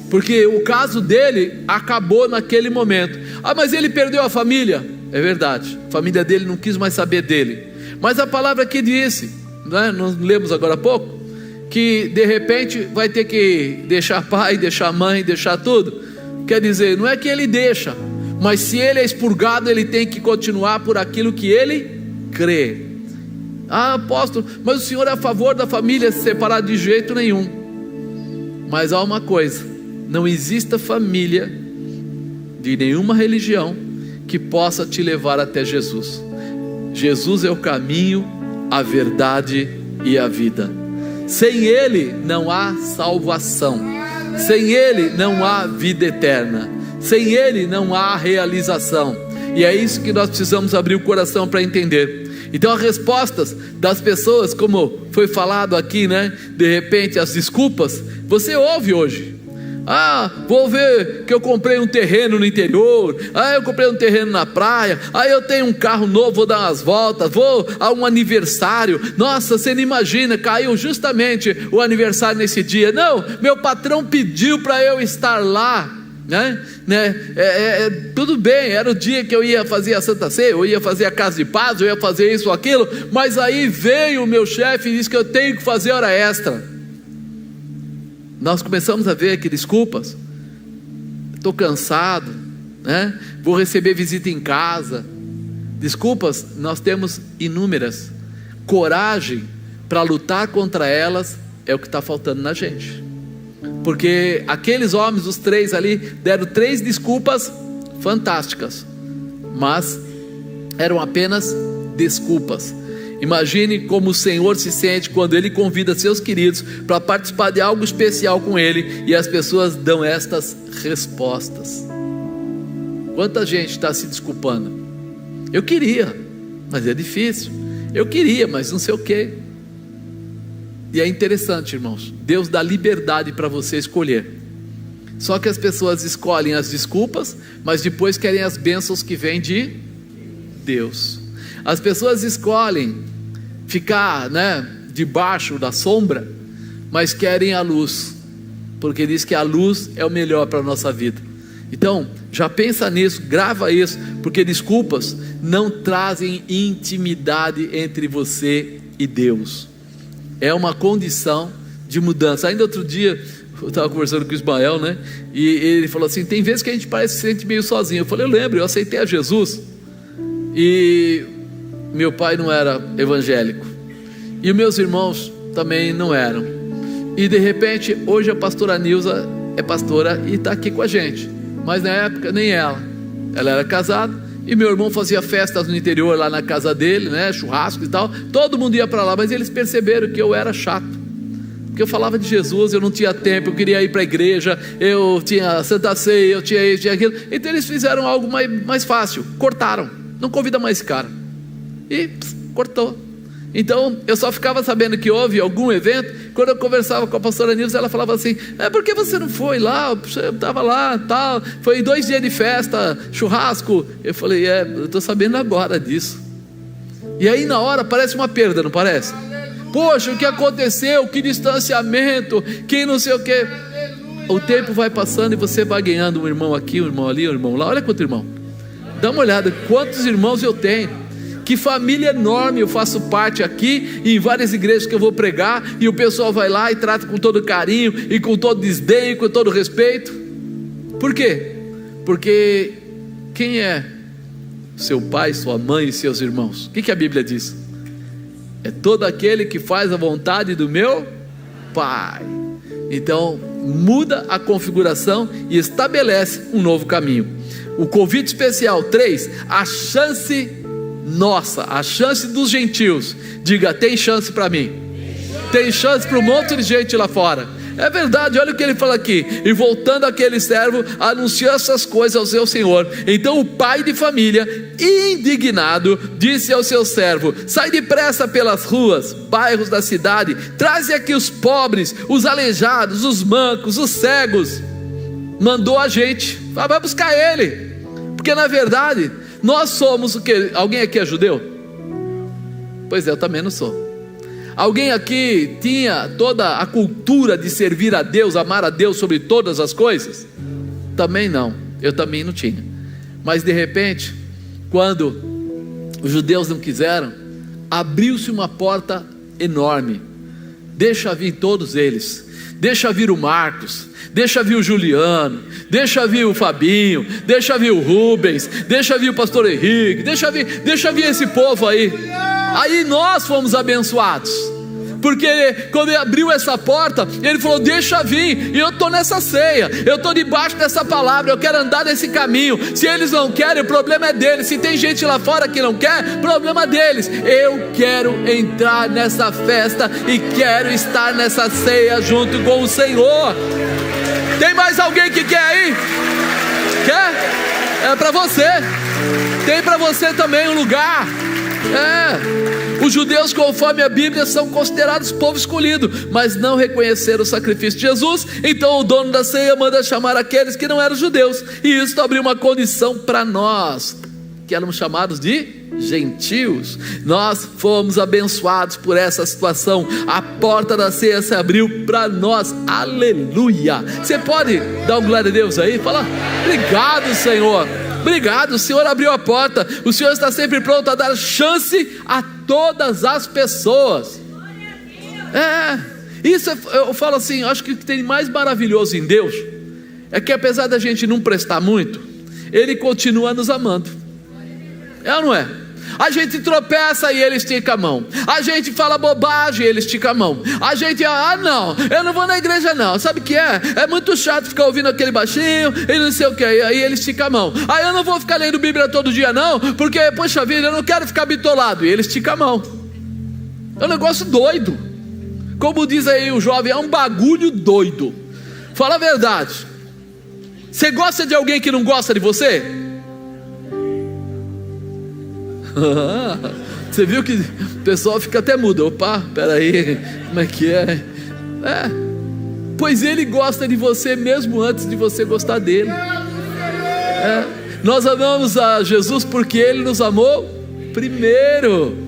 Porque o caso dele acabou naquele momento. Ah, mas ele perdeu a família. É verdade, a família dele não quis mais saber dele. Mas a palavra aqui disse, né? Nós lemos agora há pouco, que de repente vai ter que deixar pai, deixar mãe, deixar tudo. Quer dizer, não é que ele deixa, mas se ele é expurgado, ele tem que continuar por aquilo que ele crê. Ah, apóstolo, mas o senhor é a favor da família se separar? De jeito nenhum. Mas há uma coisa: não exista família de nenhuma religião que possa te levar até Jesus. Jesus é o caminho, a verdade e a vida. Sem Ele não há salvação, sem Ele não há vida eterna, sem Ele não há realização. E é isso que nós precisamos abrir o coração para entender. Então as respostas das pessoas, como foi falado aqui, né? De repente as desculpas, você ouve hoje: ah, vou ver que eu comprei um terreno no interior, ah, eu comprei um terreno na praia, ah, eu tenho um carro novo, vou dar umas voltas, vou a um aniversário. Nossa, você não imagina, caiu justamente o aniversário nesse dia. Não, meu patrão pediu para eu estar lá, tudo bem, era o dia que eu ia fazer a Santa Ceia, eu ia fazer a casa de paz, eu ia fazer isso ou aquilo, mas aí veio o meu chefe e disse que eu tenho que fazer hora extra. Nós começamos a ver aqui desculpas: estou cansado, né? Vou receber visita em casa. Desculpas, nós temos inúmeras. Coragem para lutar contra elas é o que está faltando na gente. Porque aqueles homens, os 3 ali, deram 3 desculpas fantásticas, mas eram apenas desculpas. Imagine como o Senhor se sente quando Ele convida seus queridos para participar de algo especial com Ele, e as pessoas dão estas respostas. Quanta gente está se desculpando? Eu queria, mas é difícil. Eu queria, mas não sei o quê. E é interessante, irmãos, Deus dá liberdade para você escolher. Só que as pessoas escolhem as desculpas, mas depois querem as bênçãos que vêm de Deus. As pessoas escolhem ficar, debaixo da sombra, mas querem a luz, porque diz que a luz é o melhor para a nossa vida. Então, já pensa nisso, grava isso, porque desculpas não trazem intimidade entre você e Deus. É uma condição de mudança. Ainda outro dia, eu estava conversando com o Ismael, e ele falou assim: tem vezes que a gente parece se sente meio sozinho. Eu falei: eu lembro, eu aceitei a Jesus, e meu pai não era evangélico, e os meus irmãos também não eram, e de repente, hoje a pastora Nilza é pastora e está aqui com a gente, mas na época nem ela era casada, e meu irmão fazia festas no interior lá na casa dele, churrasco e tal, todo mundo ia para lá, mas eles perceberam que eu era chato, porque eu falava de Jesus, eu não tinha tempo, eu queria ir para a igreja, eu tinha Santa Ceia, eu tinha isso, tinha aquilo. Então eles fizeram algo mais fácil, cortaram, não convida mais esse cara, e cortou. Então eu só ficava sabendo que houve algum evento quando eu conversava com a pastora Nilza. Ela falava assim: por que você não foi lá? Eu estava lá, tal, foi 2 dias de festa, churrasco. Eu falei: eu estou sabendo agora disso. E aí na hora parece uma perda, não parece? Poxa, o que aconteceu? Que distanciamento, que não sei o que. O tempo vai passando e você vai ganhando um irmão aqui, um irmão ali, um irmão lá. Olha quanto irmão, dá uma olhada, quantos irmãos eu tenho. Que família enorme, eu faço parte aqui, em várias igrejas que eu vou pregar, e o pessoal vai lá e trata com todo carinho, e com todo desdém, e com todo respeito. Por quê? Porque quem é seu pai, sua mãe e seus irmãos? O que a Bíblia diz? É todo aquele que faz a vontade do meu Pai. Então muda a configuração e estabelece um novo caminho. O convite especial 3, a chance nossa, a chance dos gentios. Diga: tem chance para mim, tem chance para um monte de gente lá fora. É verdade, olha o que ele fala aqui: e voltando aquele servo, anunciou essas coisas ao seu senhor. Então o pai de família, indignado, disse ao seu servo: sai depressa pelas ruas, bairros da cidade, traze aqui os pobres, os aleijados, os mancos, os cegos. Mandou a gente, vai buscar ele, porque na verdade nós somos o que? Alguém aqui é judeu? Pois é, eu também não sou. Alguém aqui tinha toda a cultura de servir a Deus, amar a Deus sobre todas as coisas? Também não, eu também não tinha. Mas de repente, quando os judeus não quiseram, abriu-se uma porta enorme. Deixa vir todos eles, deixa vir o Marcos, deixa vir o Juliano, deixa vir o Fabinho, deixa vir o Rubens, deixa vir o pastor Henrique, deixa vir esse povo aí. Aí nós fomos abençoados, porque quando ele abriu essa porta, ele falou: deixa vir, e eu estou nessa ceia, eu estou debaixo dessa palavra, eu quero andar nesse caminho. Se eles não querem, o problema é deles. Se tem gente lá fora que não quer, problema deles. Eu quero entrar nessa festa e quero estar nessa ceia junto com o Senhor. Tem mais alguém que quer aí? Quer? É para você. Tem para você também um lugar. Os judeus, conforme a Bíblia, são considerados povo escolhido, mas não reconheceram o sacrifício de Jesus. Então o dono da ceia manda chamar aqueles que não eram judeus, e isso abriu uma condição para nós, que éramos chamados de gentios. Nós fomos abençoados por essa situação. A porta da ceia se abriu para nós. Aleluia. Você pode dar um glória a Deus aí? Fala: obrigado, Senhor. Obrigado, o Senhor abriu a porta. O Senhor está sempre pronto a dar chance a todas as pessoas. Isso eu falo assim, acho que o que tem mais maravilhoso em Deus é que, apesar da gente não prestar muito, Ele continua nos amando. É ou não é? A gente tropeça e Ele estica a mão. A gente fala bobagem e Ele estica a mão. A gente, não, eu não vou na igreja não. Sabe o que é? É muito chato ficar ouvindo aquele baixinho e não sei o que. Aí Ele estica a mão. Eu não vou ficar lendo Bíblia todo dia não, porque, poxa vida, eu não quero ficar bitolado. E Ele estica a mão. É um negócio doido. Como diz aí o jovem, é um bagulho doido. Fala a verdade. Você gosta de alguém que não gosta de você? Você viu que o pessoal fica até mudo. Opa, peraí, como é que é? Pois Ele gosta de você mesmo antes de você gostar dele. Nós amamos a Jesus porque Ele nos amou primeiro.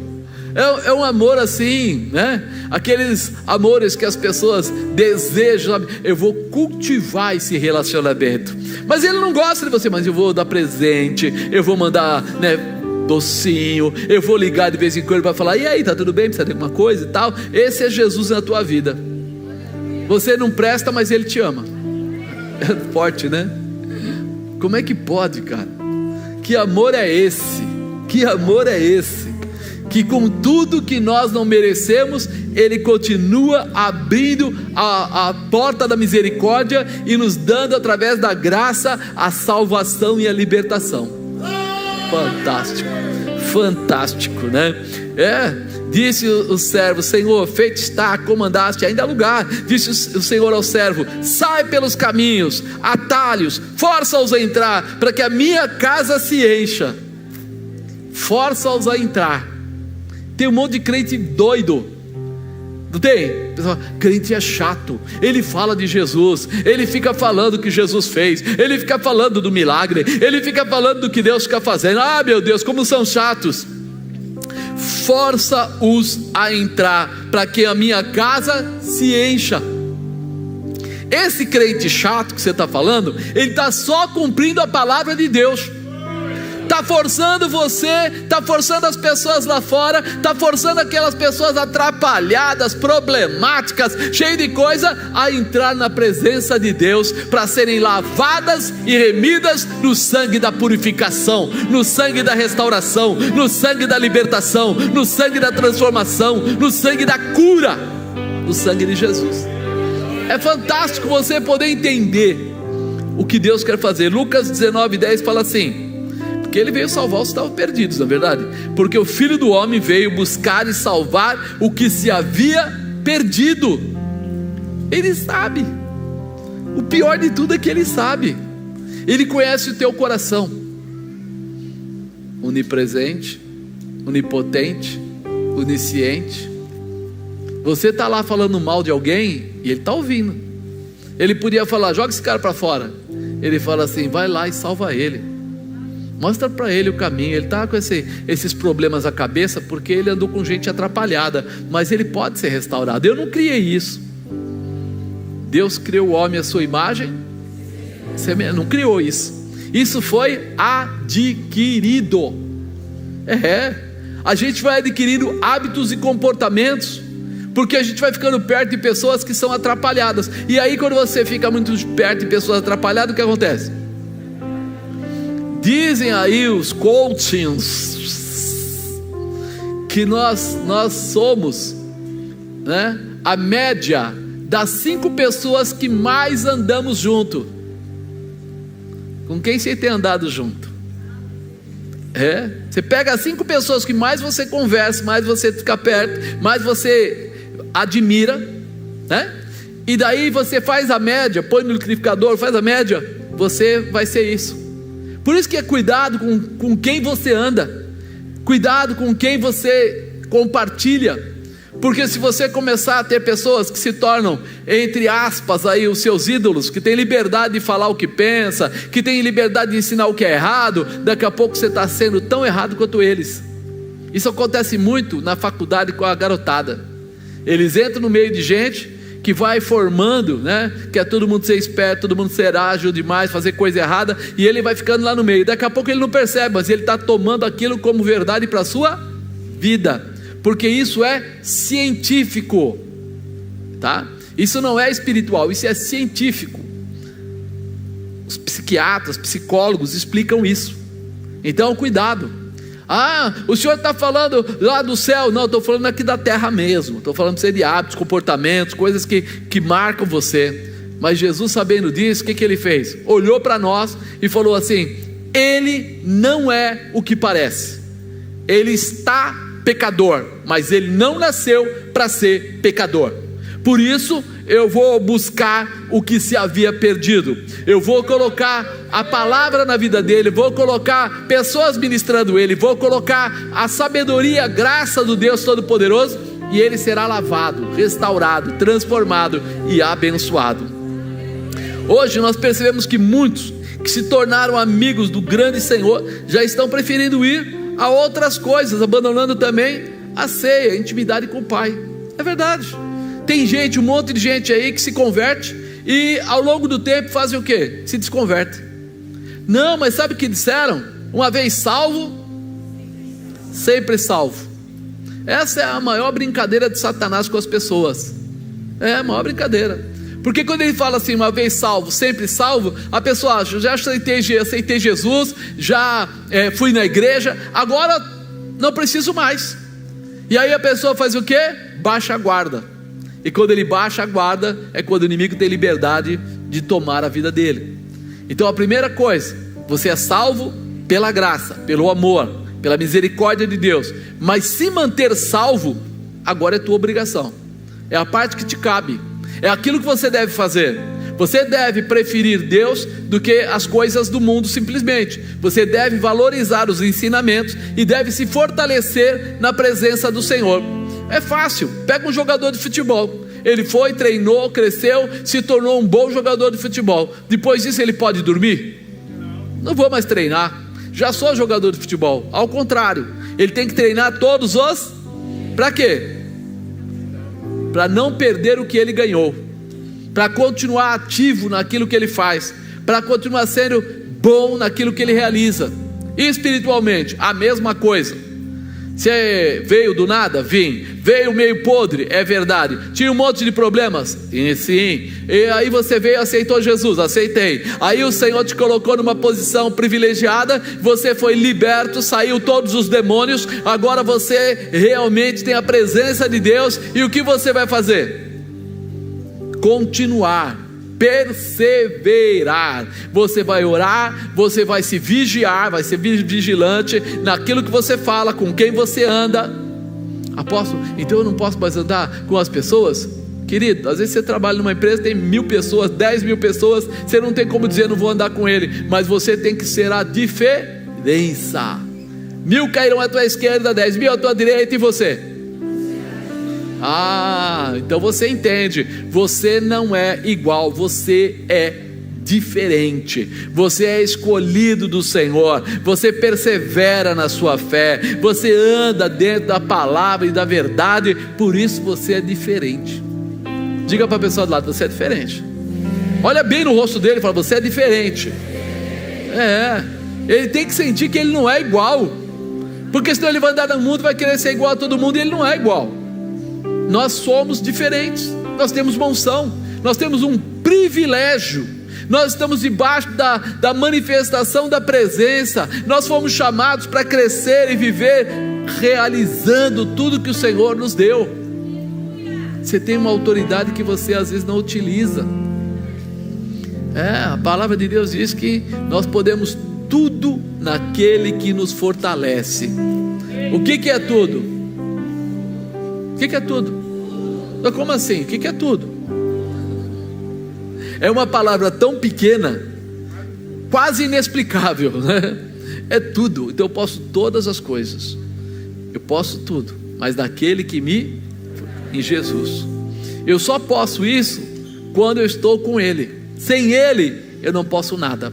É um amor assim, né? Aqueles amores que as pessoas desejam, sabe? Eu vou cultivar esse relacionamento. Mas Ele não gosta de você. Mas eu vou dar presente, eu vou mandar, né, docinho, eu vou ligar de vez em quando para falar: e aí, tá tudo bem? Precisa de alguma coisa e tal? Esse é Jesus na tua vida. Você não presta, mas Ele te ama. É forte, né? Como é que pode, cara? Que amor é esse? Que amor é esse? Que com tudo que nós não merecemos, Ele continua abrindo a porta da misericórdia e nos dando através da graça a salvação e a libertação. Fantástico, fantástico, né? Disse o servo: Senhor, feito está, comandaste, ainda há lugar. Disse o Senhor ao servo: sai pelos caminhos, atalhos, força-os a entrar, para que a minha casa se encha. Força-os a entrar. Tem um monte de crente doido, não tem? Pessoal, crente é chato. Ele fala de Jesus, ele fica falando o que Jesus fez, ele fica falando do milagre, ele fica falando do que Deus fica fazendo. Meu Deus, como são chatos. Força-os a entrar, para que a minha casa se encha. Esse crente chato que você está falando, ele está só cumprindo a palavra de Deus. Está forçando você, está forçando as pessoas lá fora, está forçando aquelas pessoas atrapalhadas, problemáticas, cheias de coisa, a entrar na presença de Deus, para serem lavadas e remidas no sangue da purificação, no sangue da restauração, no sangue da libertação, no sangue da transformação, no sangue da cura, no sangue de Jesus. É fantástico você poder entender o que Deus quer fazer. Lucas 19:10 fala assim: porque Ele veio salvar os que estavam perdidos, na verdade, porque o Filho do Homem veio buscar e salvar o que se havia perdido. Ele sabe. O pior de tudo é que Ele sabe. Ele conhece o teu coração. Onipresente, onipotente, onisciente. Você está lá falando mal de alguém e Ele está ouvindo. Ele podia falar: joga esse cara para fora. Ele fala assim: vai lá e salva ele. Mostra para ele o caminho. Ele está com esses problemas na cabeça porque ele andou com gente atrapalhada, mas ele pode ser restaurado. Eu não criei isso. Deus criou o homem à sua imagem. Você não criou isso. Isso foi adquirido. A gente vai adquirindo hábitos e comportamentos, porque a gente vai ficando perto de pessoas que são atrapalhadas. E aí, quando você fica muito perto de pessoas atrapalhadas, o que acontece? Dizem aí os coachings que nós somos, né, a média das 5 pessoas que mais andamos junto. Com quem você tem andado junto? Você pega as 5 pessoas que mais você conversa, mais você fica perto, mais você admira, né? E daí você faz a média, põe no liquidificador, faz a média, você vai ser isso. Por isso que é cuidado com quem você anda, cuidado com quem você compartilha, porque se você começar a ter pessoas que se tornam, entre aspas, aí, os seus ídolos, que têm liberdade de falar o que pensa, que têm liberdade de ensinar o que é errado, daqui a pouco você está sendo tão errado quanto eles. Isso acontece muito na faculdade com a garotada. Eles entram no meio de gente que vai formando, né? Que é todo mundo ser esperto, todo mundo ser ágil demais, fazer coisa errada, e ele vai ficando lá no meio. Daqui a pouco ele não percebe, mas ele está tomando aquilo como verdade para a sua vida, porque isso é científico, tá? Isso não é espiritual, isso é científico. Os psicólogos psiquiatras, psicólogos explicam isso. Então cuidado. O senhor está falando lá do céu. Não, estou falando aqui da terra mesmo. Estou falando de hábitos, comportamentos, coisas que marcam você. Mas Jesus, sabendo disso, o que ele fez? Olhou para nós e falou assim: ele não é o que parece. Ele está pecador, mas ele não nasceu para ser pecador. Por isso eu vou buscar o que se havia perdido. Eu vou colocar a palavra na vida dele, vou colocar pessoas ministrando ele, vou colocar a sabedoria, a graça do Deus Todo-Poderoso, e ele será lavado, restaurado, transformado e abençoado. Hoje nós percebemos que muitos que se tornaram amigos do grande Senhor já estão preferindo ir a outras coisas, abandonando também a ceia, a intimidade com o Pai. É verdade. Tem gente, um monte de gente aí que se converte e ao longo do tempo fazem o quê? Se desconverte. Não, mas sabe o que disseram? Uma vez salvo, sempre salvo. Essa é a maior brincadeira de Satanás com as pessoas. É a maior brincadeira. Porque quando ele fala assim, uma vez salvo, sempre salvo, a pessoa acha: já aceitei Jesus, já fui na igreja, agora não preciso mais. E aí a pessoa faz o quê? Baixa a guarda. E quando ele baixa a guarda, é quando o inimigo tem liberdade de tomar a vida dele. Então a primeira coisa: você é salvo pela graça, pelo amor, pela misericórdia de Deus. Mas se manter salvo, agora é tua obrigação. É a parte que te cabe. É aquilo que você deve fazer. Você deve preferir Deus do que as coisas do mundo simplesmente. Você deve valorizar os ensinamentos e deve se fortalecer na presença do Senhor. É fácil. Pega um jogador de futebol. Ele foi, treinou, cresceu, se tornou um bom jogador de futebol. Depois disso ele pode dormir? Não vou mais treinar, já sou jogador de futebol. Ao contrário, ele tem que treinar todos os... Para quê? Para não perder o que ele ganhou, para continuar ativo naquilo que ele faz, para continuar sendo bom naquilo que ele realiza. E espiritualmente, a mesma coisa. Você veio do nada? Vim. Veio meio podre? É verdade. Tinha um monte de problemas? Sim. E aí você veio e aceitou Jesus? Aceitei. Aí o Senhor te colocou numa posição privilegiada, você foi liberto, saiu todos os demônios, agora você realmente tem a presença de Deus. E o que você vai fazer? Continuar, perseverar. Você vai orar, você vai se vigiar, vai ser vigilante naquilo que você fala, com quem você anda. Apóstolo, então eu não posso mais andar com as pessoas? Querido, às vezes você trabalha numa empresa, tem 1000 pessoas, 10.000 pessoas, você não tem como dizer não vou andar com ele, mas você tem que ser a diferença. 1000 cairão à tua esquerda, 10.000 à tua direita, e você? Então você entende, você não é igual, você é diferente, você é escolhido do Senhor, você persevera na sua fé, você anda dentro da palavra e da verdade, por isso você é diferente. Diga para a pessoa do lado: você é diferente. Olha bem no rosto dele e fala: você é diferente. Ele tem que sentir que ele não é igual, porque senão ele vai andar no mundo, vai querer ser igual a todo mundo, e ele não é igual. Nós somos diferentes, nós temos uma unção, nós temos um privilégio, nós estamos debaixo da manifestação da presença, nós fomos chamados para crescer e viver realizando tudo que o Senhor nos deu. Você tem uma autoridade que você às vezes não utiliza. A palavra de Deus diz que nós podemos tudo naquele que nos fortalece. O que é tudo? O que é tudo? Como assim? O que é tudo? É uma palavra tão pequena, quase inexplicável, né? É tudo. Então eu posso todas as coisas, eu posso tudo, mas naquele que me... em Jesus. Eu só posso isso quando eu estou com Ele. Sem Ele eu não posso nada.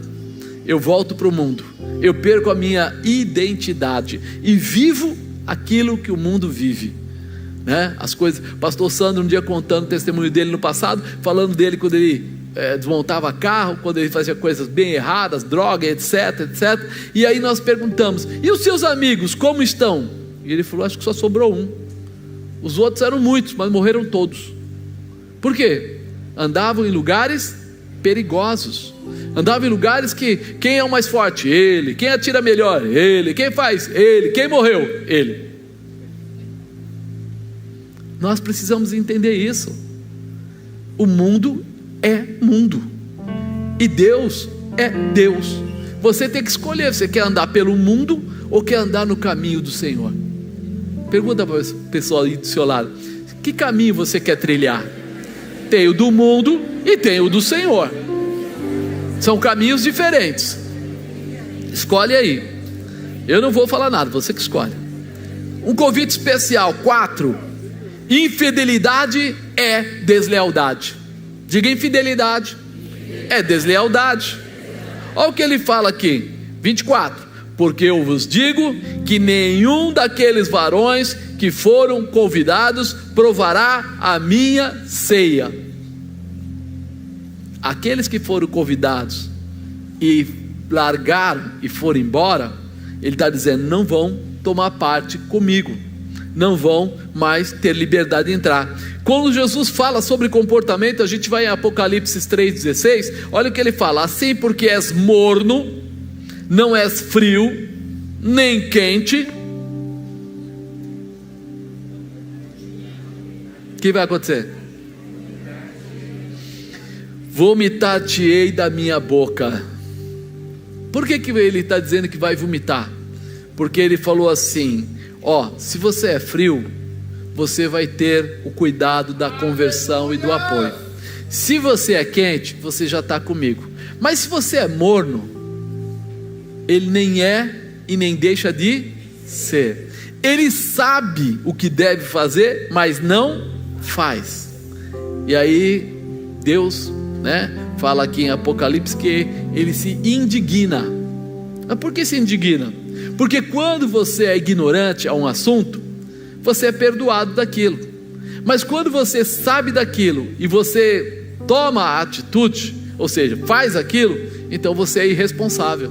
Eu volto para o mundo, eu perco a minha identidade e vivo aquilo que o mundo vive, né? As coisas, pastor Sandro um dia contando o testemunho dele no passado, falando dele quando ele desmontava carro, quando ele fazia coisas bem erradas, droga, etc. E aí nós perguntamos: e os seus amigos como estão? E ele falou: acho que só sobrou um. Os outros eram muitos, mas morreram todos. Por quê? Andavam em lugares perigosos. Andava em lugares que quem é o mais forte? Ele. Quem atira melhor? Ele. Quem faz? Ele. Quem morreu? Ele. Nós precisamos entender isso. O mundo é mundo e Deus é Deus. Você tem que escolher, você quer andar pelo mundo ou quer andar no caminho do Senhor? Pergunta para o pessoal aí do seu lado: que caminho você quer trilhar? Tem o do mundo e tem o do Senhor. São caminhos diferentes. Escolhe aí. Eu não vou falar nada, você que escolhe. Um convite especial. 4. Infidelidade é deslealdade. Diga: infidelidade é deslealdade. Olha o que ele fala aqui, 24: porque eu vos digo que nenhum daqueles varões que foram convidados provará a minha ceia. Aqueles que foram convidados e largaram e foram embora, ele está dizendo: não vão tomar parte comigo, não vão mais ter liberdade de entrar. Quando Jesus fala sobre comportamento, a gente vai em Apocalipse 3,16, olha o que ele fala: assim, porque és morno, não és frio, nem quente, o que vai acontecer? Vomitar-te-ei da minha boca. Por que ele está dizendo que vai vomitar? Porque ele falou assim: se você é frio, você vai ter o cuidado da conversão e do apoio. Se você é quente, você já está comigo. Mas se você é morno, ele nem é e nem deixa de ser. Ele sabe o que deve fazer, mas não faz. E aí Deus, fala aqui em Apocalipse que ele se indigna. Mas por que se indigna? Porque quando você é ignorante a um assunto, você é perdoado daquilo. Mas quando você sabe daquilo e você toma a atitude, ou seja, faz aquilo, então você é irresponsável,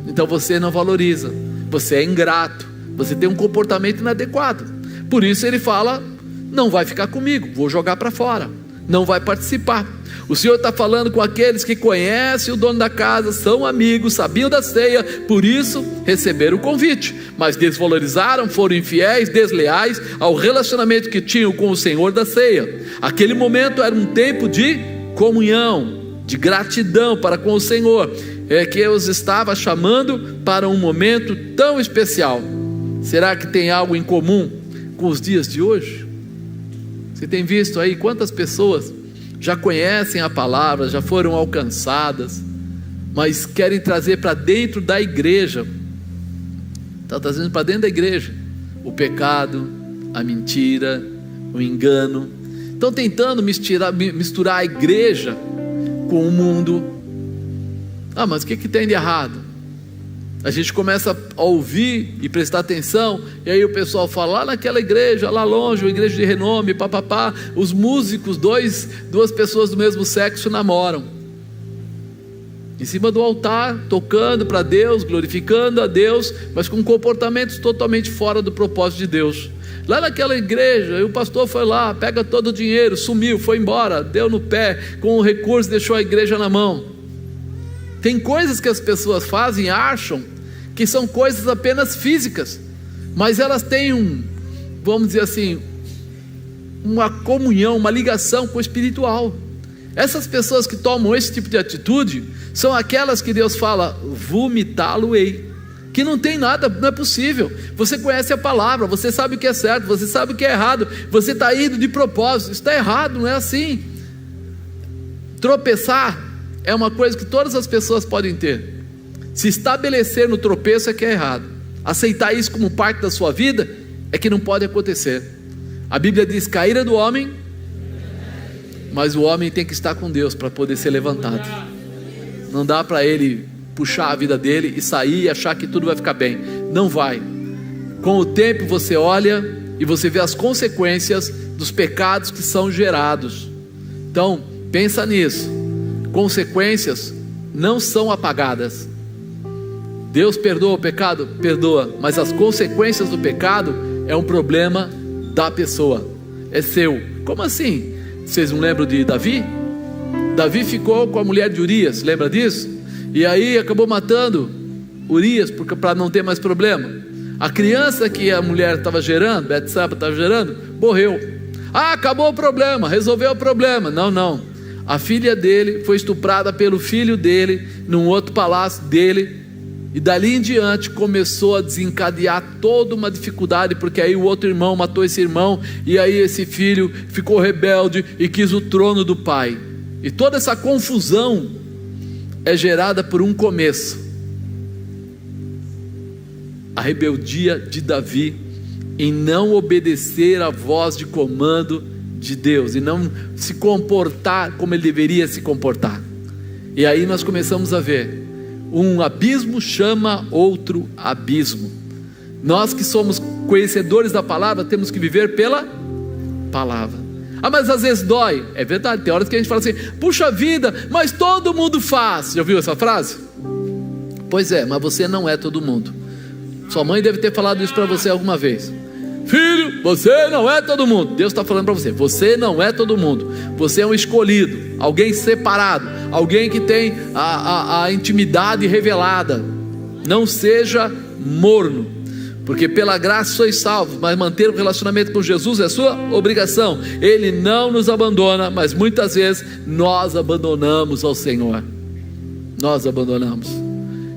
então você não valoriza, você é ingrato, você tem um comportamento inadequado. Por isso ele fala: não vai ficar comigo, vou jogar para fora, não vai participar. O Senhor está falando com aqueles que conhecem o dono da casa, são amigos, sabiam da ceia, por isso receberam o convite, mas desvalorizaram, foram infiéis, desleais ao relacionamento que tinham com o Senhor da ceia. Aquele momento era um tempo de comunhão, de gratidão para com o Senhor, que os estava chamando para um momento tão especial. Será que tem algo em comum com os dias de hoje? Você tem visto aí quantas pessoas já conhecem a palavra, já foram alcançadas, mas querem trazer para dentro da igreja, está trazendo para dentro da igreja o pecado, a mentira, o engano. Estão tentando misturar a igreja com o mundo. Mas o que tem de errado? A gente começa a ouvir e prestar atenção, e aí o pessoal fala: lá naquela igreja, lá longe, uma igreja de renome, papapá, os músicos, duas pessoas do mesmo sexo namoram, em cima do altar, tocando para Deus, glorificando a Deus, mas com comportamentos totalmente fora do propósito de Deus. Lá naquela igreja, e o pastor foi lá, pega todo o dinheiro, sumiu, foi embora, deu no pé, com o recurso deixou a igreja na mão. Tem coisas que as pessoas fazem, acham que são coisas apenas físicas, mas elas têm vamos dizer assim, uma comunhão, uma ligação com o espiritual. Essas pessoas que tomam esse tipo de atitude são aquelas que Deus fala: vomitá-lo-ei, que não tem nada, não é possível. Você conhece a palavra, você sabe o que é certo, você sabe o que é errado, você está indo de propósito, isso está errado, não é assim. Tropeçar é uma coisa que todas as pessoas podem ter. Se estabelecer no tropeço é que é errado. Aceitar isso como parte da sua vida é que não pode acontecer. A Bíblia diz: cair é do homem, mas o homem tem que estar com Deus para poder ser levantado. Não dá para ele puxar a vida dele e sair e achar que tudo vai ficar bem. Não vai. Com o tempo você olha e você vê as consequências dos pecados que são gerados. Então pensa nisso. Consequências não são apagadas. Deus perdoa o pecado? Perdoa, mas as consequências do pecado é um problema da pessoa, é seu. Como assim? Vocês não lembram de Davi? Davi ficou com a mulher de Urias, lembra disso? E aí acabou matando Urias para não ter mais problema. A criança que a mulher estava gerando, Betseba estava gerando, morreu. Acabou o problema, resolveu o problema. Não, a filha dele foi estuprada pelo filho dele num outro palácio dele, e dali em diante começou a desencadear toda uma dificuldade, porque aí o outro irmão matou esse irmão, e aí esse filho ficou rebelde e quis o trono do pai. E toda essa confusão é gerada por um começo: a rebeldia de Davi em não obedecer à voz de comando de Deus, e não se comportar como ele deveria se comportar. E aí nós começamos a ver, um abismo chama outro abismo. Nós que somos conhecedores da palavra, temos que viver pela palavra. Mas às vezes dói, é verdade, tem horas que a gente fala assim: puxa vida, mas todo mundo faz. Já ouviu essa frase? Pois é, mas você não é todo mundo. Sua mãe deve ter falado isso para você alguma vez: filho, você não é todo mundo. Deus está falando para você: você não é todo mundo. Você é um escolhido, alguém separado, alguém que tem a intimidade revelada. Não seja morno, porque pela graça sois salvos, mas manter o relacionamento com Jesus é sua obrigação. Ele não nos abandona, mas muitas vezes nós abandonamos ao Senhor. Nós abandonamos.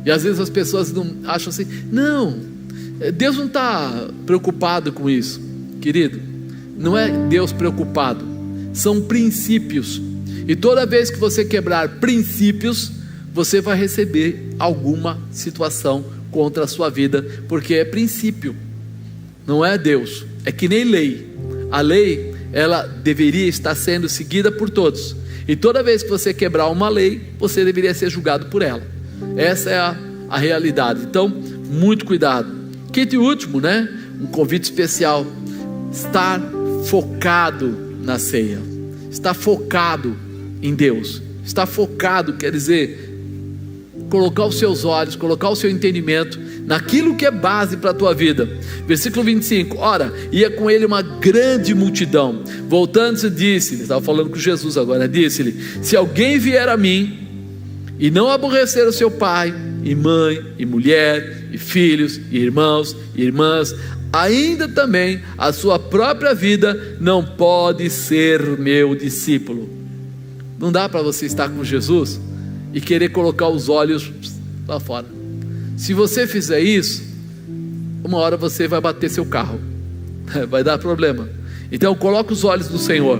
E às vezes as pessoas não acham assim: não, Deus não está preocupado com isso. Querido, não é Deus preocupado, são princípios. E toda vez que você quebrar princípios, você vai receber alguma situação contra a sua vida, porque é princípio, não é Deus. É que nem lei. A lei, ela deveria estar sendo seguida por todos, e toda vez que você quebrar uma lei, você deveria ser julgado por ela. Essa é a realidade. Então, muito cuidado. Quinto e último, um convite especial: estar focado na ceia, estar focado em Deus. Estar focado quer dizer colocar os seus olhos, colocar o seu entendimento naquilo que é base para a tua vida. Versículo 25: ora, ia com ele uma grande multidão, voltando-se disse, ele estava falando com Jesus agora, disse-lhe: se alguém vier a mim e não aborrecer o seu pai e mãe e mulher e filhos e irmãos e irmãs, ainda também a sua própria vida, não pode ser meu discípulo. Não dá para você estar com Jesus e querer colocar os olhos lá fora. Se você fizer isso, uma hora você vai bater seu carro, vai dar problema. Então coloca os olhos no Senhor.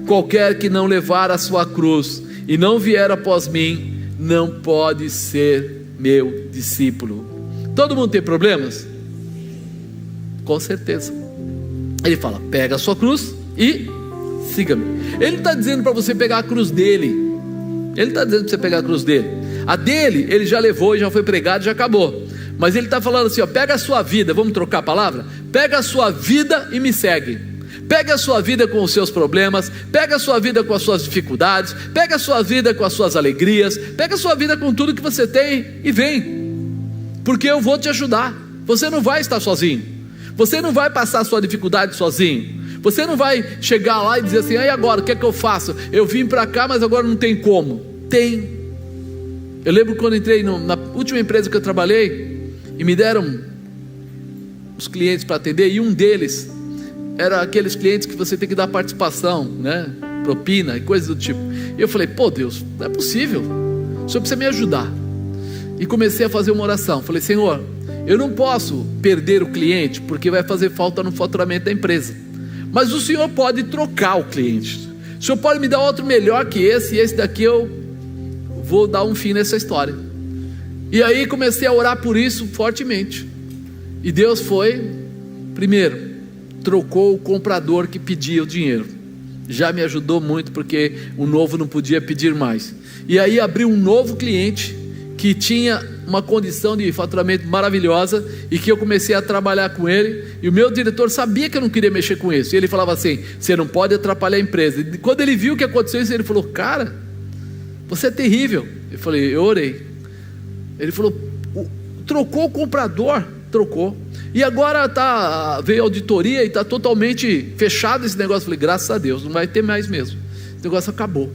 Qualquer que não levar a sua cruz e não vier após mim, não pode ser meu discípulo. Todo mundo tem problemas? Com certeza. Ele fala: pega a sua cruz e siga-me. Ele está dizendo para você pegar a cruz dele. Ele está dizendo para você pegar a cruz dele. A dele, ele já levou e já foi pregado, já acabou. Mas ele está falando assim: pega a sua vida. Vamos trocar a palavra? Pega a sua vida e me segue. Pega a sua vida com os seus problemas, pega a sua vida com as suas dificuldades, pega a sua vida com as suas alegrias, pega a sua vida com tudo que você tem e vem, porque eu vou te ajudar. Você não vai estar sozinho, você não vai passar a sua dificuldade sozinho, você não vai chegar lá e dizer assim: e agora, o que é que eu faço? Eu vim para cá, mas agora não tem como. Tem. Eu lembro quando entrei na última empresa que eu trabalhei, e me deram os clientes para atender, e um deles era aqueles clientes que você tem que dar participação, propina e coisas do tipo. E eu falei: pô, Deus, não é possível, o Senhor precisa me ajudar. E comecei a fazer uma oração. Falei: Senhor, eu não posso perder o cliente, porque vai fazer falta no faturamento da empresa, mas o Senhor pode trocar o cliente. O Senhor pode me dar outro melhor que esse, e esse daqui eu vou dar um fim nessa história. E aí comecei a orar por isso fortemente. E Deus foi, primeiro, trocou o comprador que pedia o dinheiro. Já me ajudou muito, porque o novo não podia pedir mais. E aí abriu um novo cliente que tinha uma condição de faturamento maravilhosa, e que eu comecei a trabalhar com ele. E o meu diretor sabia que eu não queria mexer com isso, e ele falava assim: você não pode atrapalhar a empresa. E quando ele viu o que aconteceu, ele falou: cara, você é terrível. Eu falei: eu orei. Ele falou: trocou o comprador. Trocou. E agora veio a auditoria e está totalmente fechado esse negócio. Eu falei: graças a Deus, não vai ter mais mesmo. Esse negócio acabou.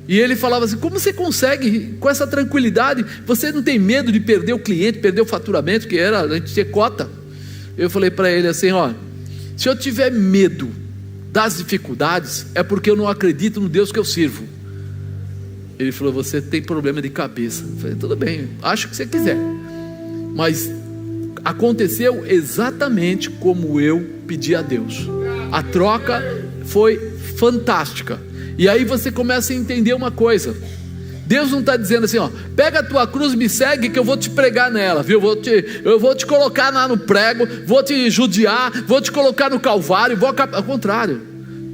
E ele falava assim: como você consegue com essa tranquilidade? Você não tem medo de perder o cliente, perder o faturamento, que era a gente ter cota? Eu falei para ele assim: ó, se eu tiver medo das dificuldades, é porque eu não acredito no Deus que eu sirvo. Ele falou: você tem problema de cabeça. Eu falei: tudo bem, acho que você quiser, mas aconteceu exatamente como eu pedi a Deus. A troca foi fantástica. E aí você começa a entender uma coisa: Deus não está dizendo assim, ó, pega a tua cruz e me segue que eu vou te pregar nela, viu? Eu vou te colocar lá no prego, vou te judiar, vou te colocar no calvário, ao contrário.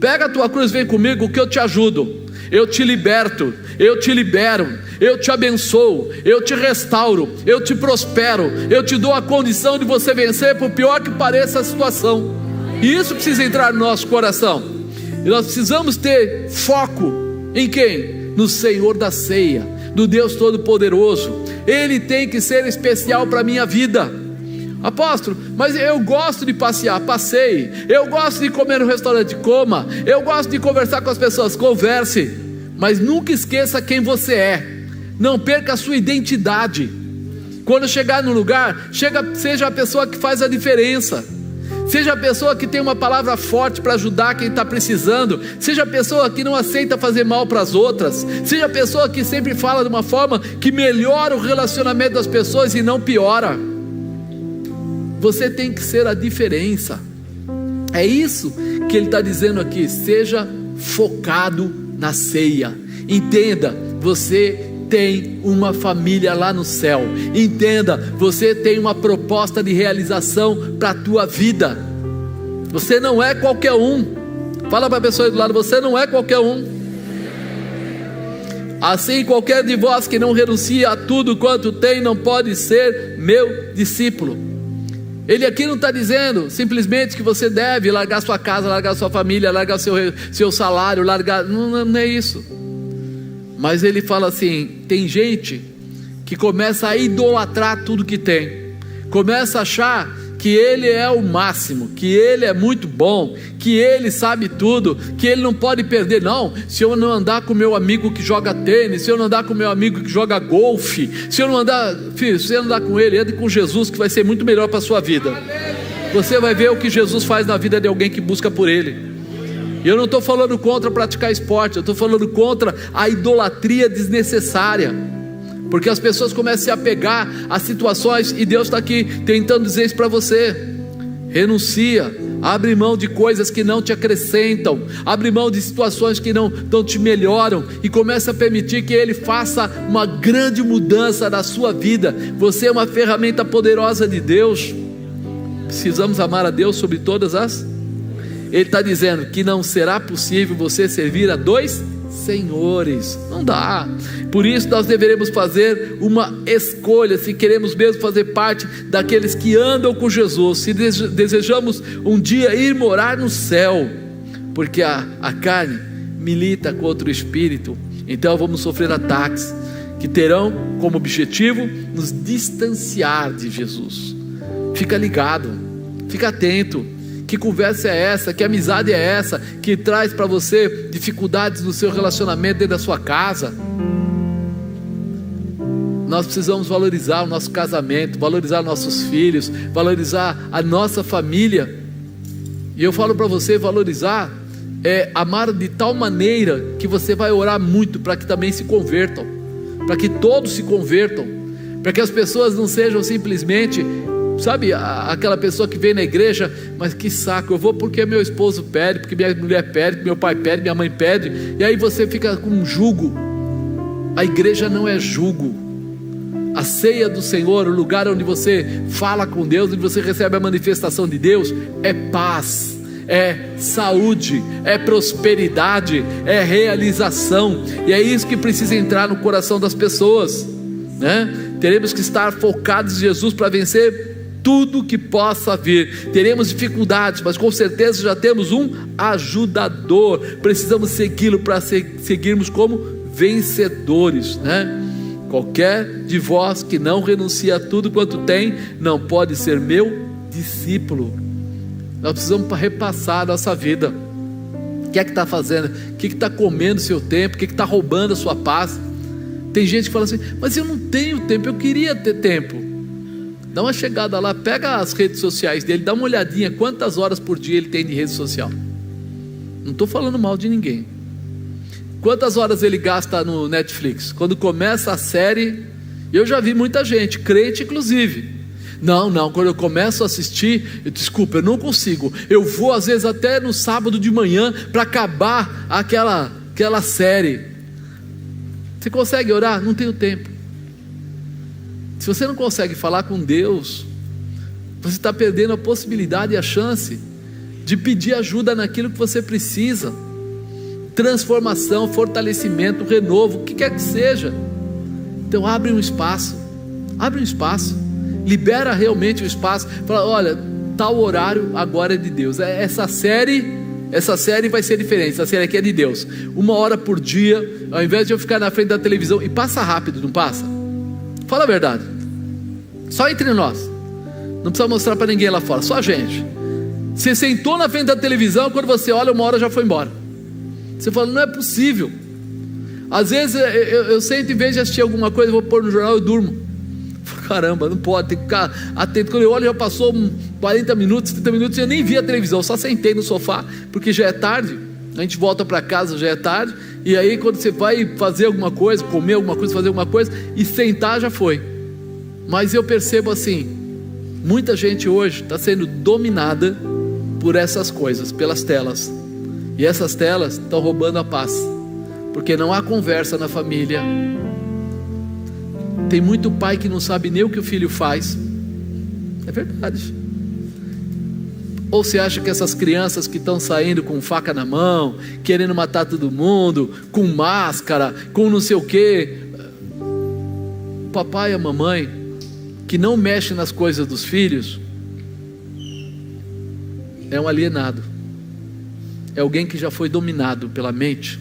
Pega a tua cruz, vem comigo que eu te ajudo, eu te liberto, eu te libero, eu te abençoo, eu te restauro, eu te prospero, eu te dou a condição de você vencer, por pior que pareça a situação. E isso precisa entrar no nosso coração. E nós precisamos ter foco em quem? No Senhor da ceia, no Deus Todo-Poderoso. Ele tem que ser especial para a minha vida. Apóstolo, mas eu gosto de passear, passeie. Eu gosto de comer no restaurante, coma. Eu gosto de conversar com as pessoas, converse. Mas nunca esqueça quem você é. Não perca a sua identidade. Quando chegar no lugar, seja a pessoa que faz a diferença. Seja a pessoa que tem uma palavra forte para ajudar quem está precisando. Seja a pessoa que não aceita fazer mal para as outras. Seja a pessoa que sempre fala de uma forma que melhora o relacionamento das pessoas e não piora. Você tem que ser a diferença. É isso que ele está dizendo aqui. Seja focado na ceia. Entenda, você tem uma família lá no céu. Entenda, você tem uma proposta de realização para a tua vida. Você não é qualquer um. Fala para a pessoa do lado: você não é qualquer um. Assim, qualquer de vós que não renuncia a tudo quanto tem, não pode ser meu discípulo. Ele aqui não está dizendo simplesmente que você deve largar sua casa, largar sua família, largar seu salário, largar, não é isso. Mas ele fala assim: tem gente que começa a idolatrar tudo que tem, começa a achar que ele é o máximo, que ele é muito bom, que ele sabe tudo, que ele não pode perder. Não, se eu não andar com meu amigo que joga tênis, se eu não andar com meu amigo que joga golfe, se eu não andar, filho, se você não andar com ele, ande com Jesus, que vai ser muito melhor para a sua vida. Você vai ver o que Jesus faz na vida de alguém que busca por ele. E eu não estou falando contra praticar esporte, eu estou falando contra a idolatria desnecessária, porque as pessoas começam a se apegar a situações, e Deus está aqui tentando dizer isso para você: renuncia, abre mão de coisas que não te acrescentam, abre mão de situações que não te melhoram, e começa a permitir que Ele faça uma grande mudança na sua vida. Você é uma ferramenta poderosa de Deus. Precisamos amar a Deus sobre todas as... Ele está dizendo que não será possível você servir a dois senhores, não dá. Por isso nós deveremos fazer uma escolha, se queremos mesmo fazer parte daqueles que andam com Jesus, se desejamos um dia ir morar no céu, porque a carne milita contra o espírito. Então vamos sofrer ataques que terão como objetivo nos distanciar de Jesus. Fica ligado, fica atento. Que conversa é essa? Que amizade é essa que traz para você dificuldades no seu relacionamento dentro da sua casa? Nós precisamos valorizar o nosso casamento, valorizar nossos filhos, valorizar a nossa família. E eu falo para você, valorizar é amar de tal maneira que você vai orar muito para que também se convertam, para que todos se convertam, para que as pessoas não sejam simplesmente... Sabe, aquela pessoa que vem na igreja, mas que saco, eu vou porque meu esposo pede, porque minha mulher pede, porque meu pai pede, minha mãe pede, e aí você fica com um jugo. A igreja não é jugo. A ceia do Senhor, o lugar onde você fala com Deus, onde você recebe a manifestação de Deus, é paz, é saúde, é prosperidade, é realização, e é isso que precisa entrar no coração das pessoas, né? Teremos que estar focados em Jesus para vencer tudo que possa vir. Teremos dificuldades, mas com certeza já temos um ajudador. Precisamos segui-lo para seguirmos como vencedores, né? Qualquer de vós que não renuncia a tudo quanto tem, não pode ser meu discípulo. Nós precisamos repassar a nossa vida. que é que está fazendo? O que está comendo o seu tempo? O que está roubando a sua paz? Tem gente que fala assim, mas eu não tenho tempo, eu queria ter tempo. Dá uma chegada lá, pega as redes sociais dele, dá uma olhadinha quantas horas por dia ele tem de rede social. Não estou falando mal de ninguém. Quantas horas ele gasta no Netflix? Quando começa a série, eu já vi muita gente, crente inclusive. Não, quando eu começo a assistir, desculpa, eu não consigo. Eu vou às vezes até no sábado de manhã para acabar aquela série. Você consegue orar? Não tenho tempo. Se você não consegue falar com Deus, você está perdendo a possibilidade e a chance de pedir ajuda naquilo que você precisa. Transformação, fortalecimento, renovo, o que quer que seja. Então abre um espaço, libera realmente o espaço, fala, olha, tal horário agora é de Deus, essa série vai ser diferente, essa série aqui é de Deus, 1 hora por dia, ao invés de eu ficar na frente da televisão, e passa rápido, não passa? Fala a verdade, só entre nós, não precisa mostrar para ninguém lá fora, só a gente. Você sentou na frente da televisão, quando você olha, 1 hora já foi embora. Você fala, não é possível. Às vezes eu sento, em vez de assistir alguma coisa, eu vou pôr no jornal, eu durmo. Caramba, não pode, tem que ficar atento. Quando eu olho, já passou 40 minutos, 30 minutos, eu nem vi a televisão, só sentei no sofá, porque já é tarde. A gente volta para casa, já é tarde. E aí quando você vai fazer alguma coisa, comer alguma coisa, fazer alguma coisa, e sentar, já foi. Mas eu percebo assim, muita gente hoje está sendo dominada por essas coisas, pelas telas. E essas telas estão roubando a paz, porque não há conversa na família. Tem muito pai que não sabe nem o que o filho faz. É verdade. Ou você acha que essas crianças que estão saindo com faca na mão, querendo matar todo mundo, com máscara, com não sei o quê, o papai e a mamãe que não mexe nas coisas dos filhos é um alienado, é alguém que já foi dominado pela mente.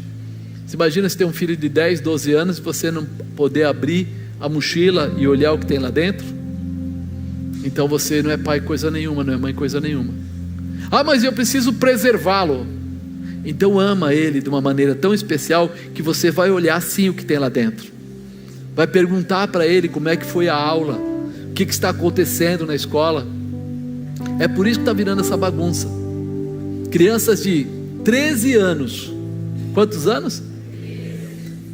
Você imagina se tem um filho de 10, 12 anos e você não poder abrir a mochila e olhar o que tem lá dentro? Então você não é pai coisa nenhuma, não é mãe coisa nenhuma. Ah, mas eu preciso preservá-lo. Então ama ele de uma maneira tão especial que você vai olhar sim o que tem lá dentro, vai perguntar para ele como é que foi a aula, o que está acontecendo na escola. É por isso que está virando essa bagunça. Crianças de 13 anos, quantos anos?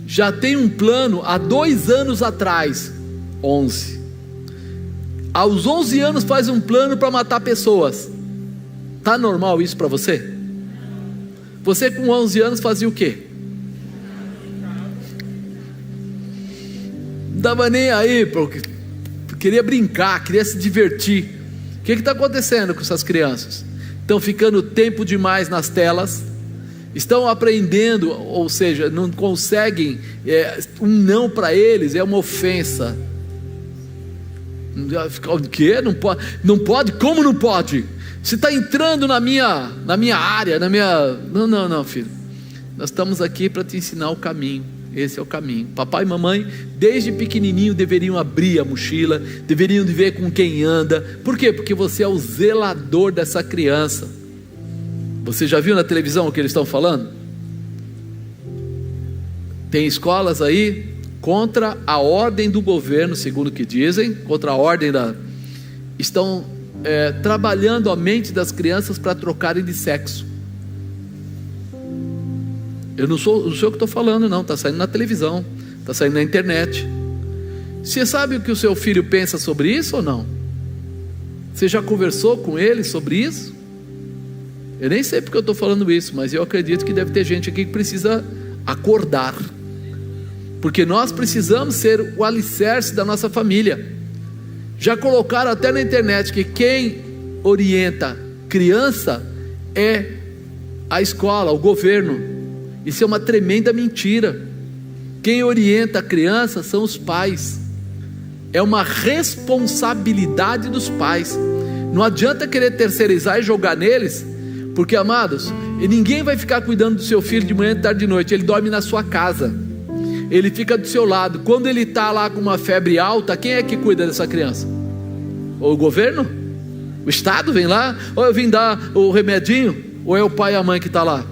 Já tem um plano há 2 anos atrás, 11. Aos 11 anos faz um plano para matar pessoas. Está normal isso para você? Você com 11 anos fazia o quê? Não dava nem aí, porque queria brincar, queria se divertir. O que está acontecendo com essas crianças? Estão ficando tempo demais nas telas, estão aprendendo, ou seja, não conseguem, um não para eles é uma ofensa. O quê? Não pode? Como não pode? Você está entrando na minha área, Não, filho, nós estamos aqui para te ensinar o caminho. Esse é o caminho. Papai e mamãe, desde pequenininho, deveriam abrir a mochila, deveriam ver com quem anda. Por quê? Porque você é o zelador dessa criança. Você já viu na televisão o que eles estão falando? Tem escolas aí contra a ordem do governo, segundo o que dizem, contra a ordem estão trabalhando a mente das crianças para trocarem de sexo. Eu não sou o que estou falando, não. Está saindo na televisão, está saindo na internet. Você sabe o que o seu filho pensa sobre isso ou não? Você já conversou com ele sobre isso? Eu nem sei porque eu estou falando isso, mas eu acredito que deve ter gente aqui que precisa acordar, porque nós precisamos ser o alicerce da nossa família. Já colocaram até na internet que quem orienta criança é a escola, o governo. Isso é uma tremenda mentira. Quem orienta a criança são os pais. É uma responsabilidade dos pais. Não adianta querer terceirizar e jogar neles, porque, amados, ninguém vai ficar cuidando do seu filho de manhã, de tarde, de noite. Ele dorme na sua casa, ele fica do seu lado. Quando ele está lá com uma febre alta, quem é que cuida dessa criança? Ou o governo? O Estado vem lá? Ou eu vim dar o remedinho? Ou é o pai e a mãe que está lá?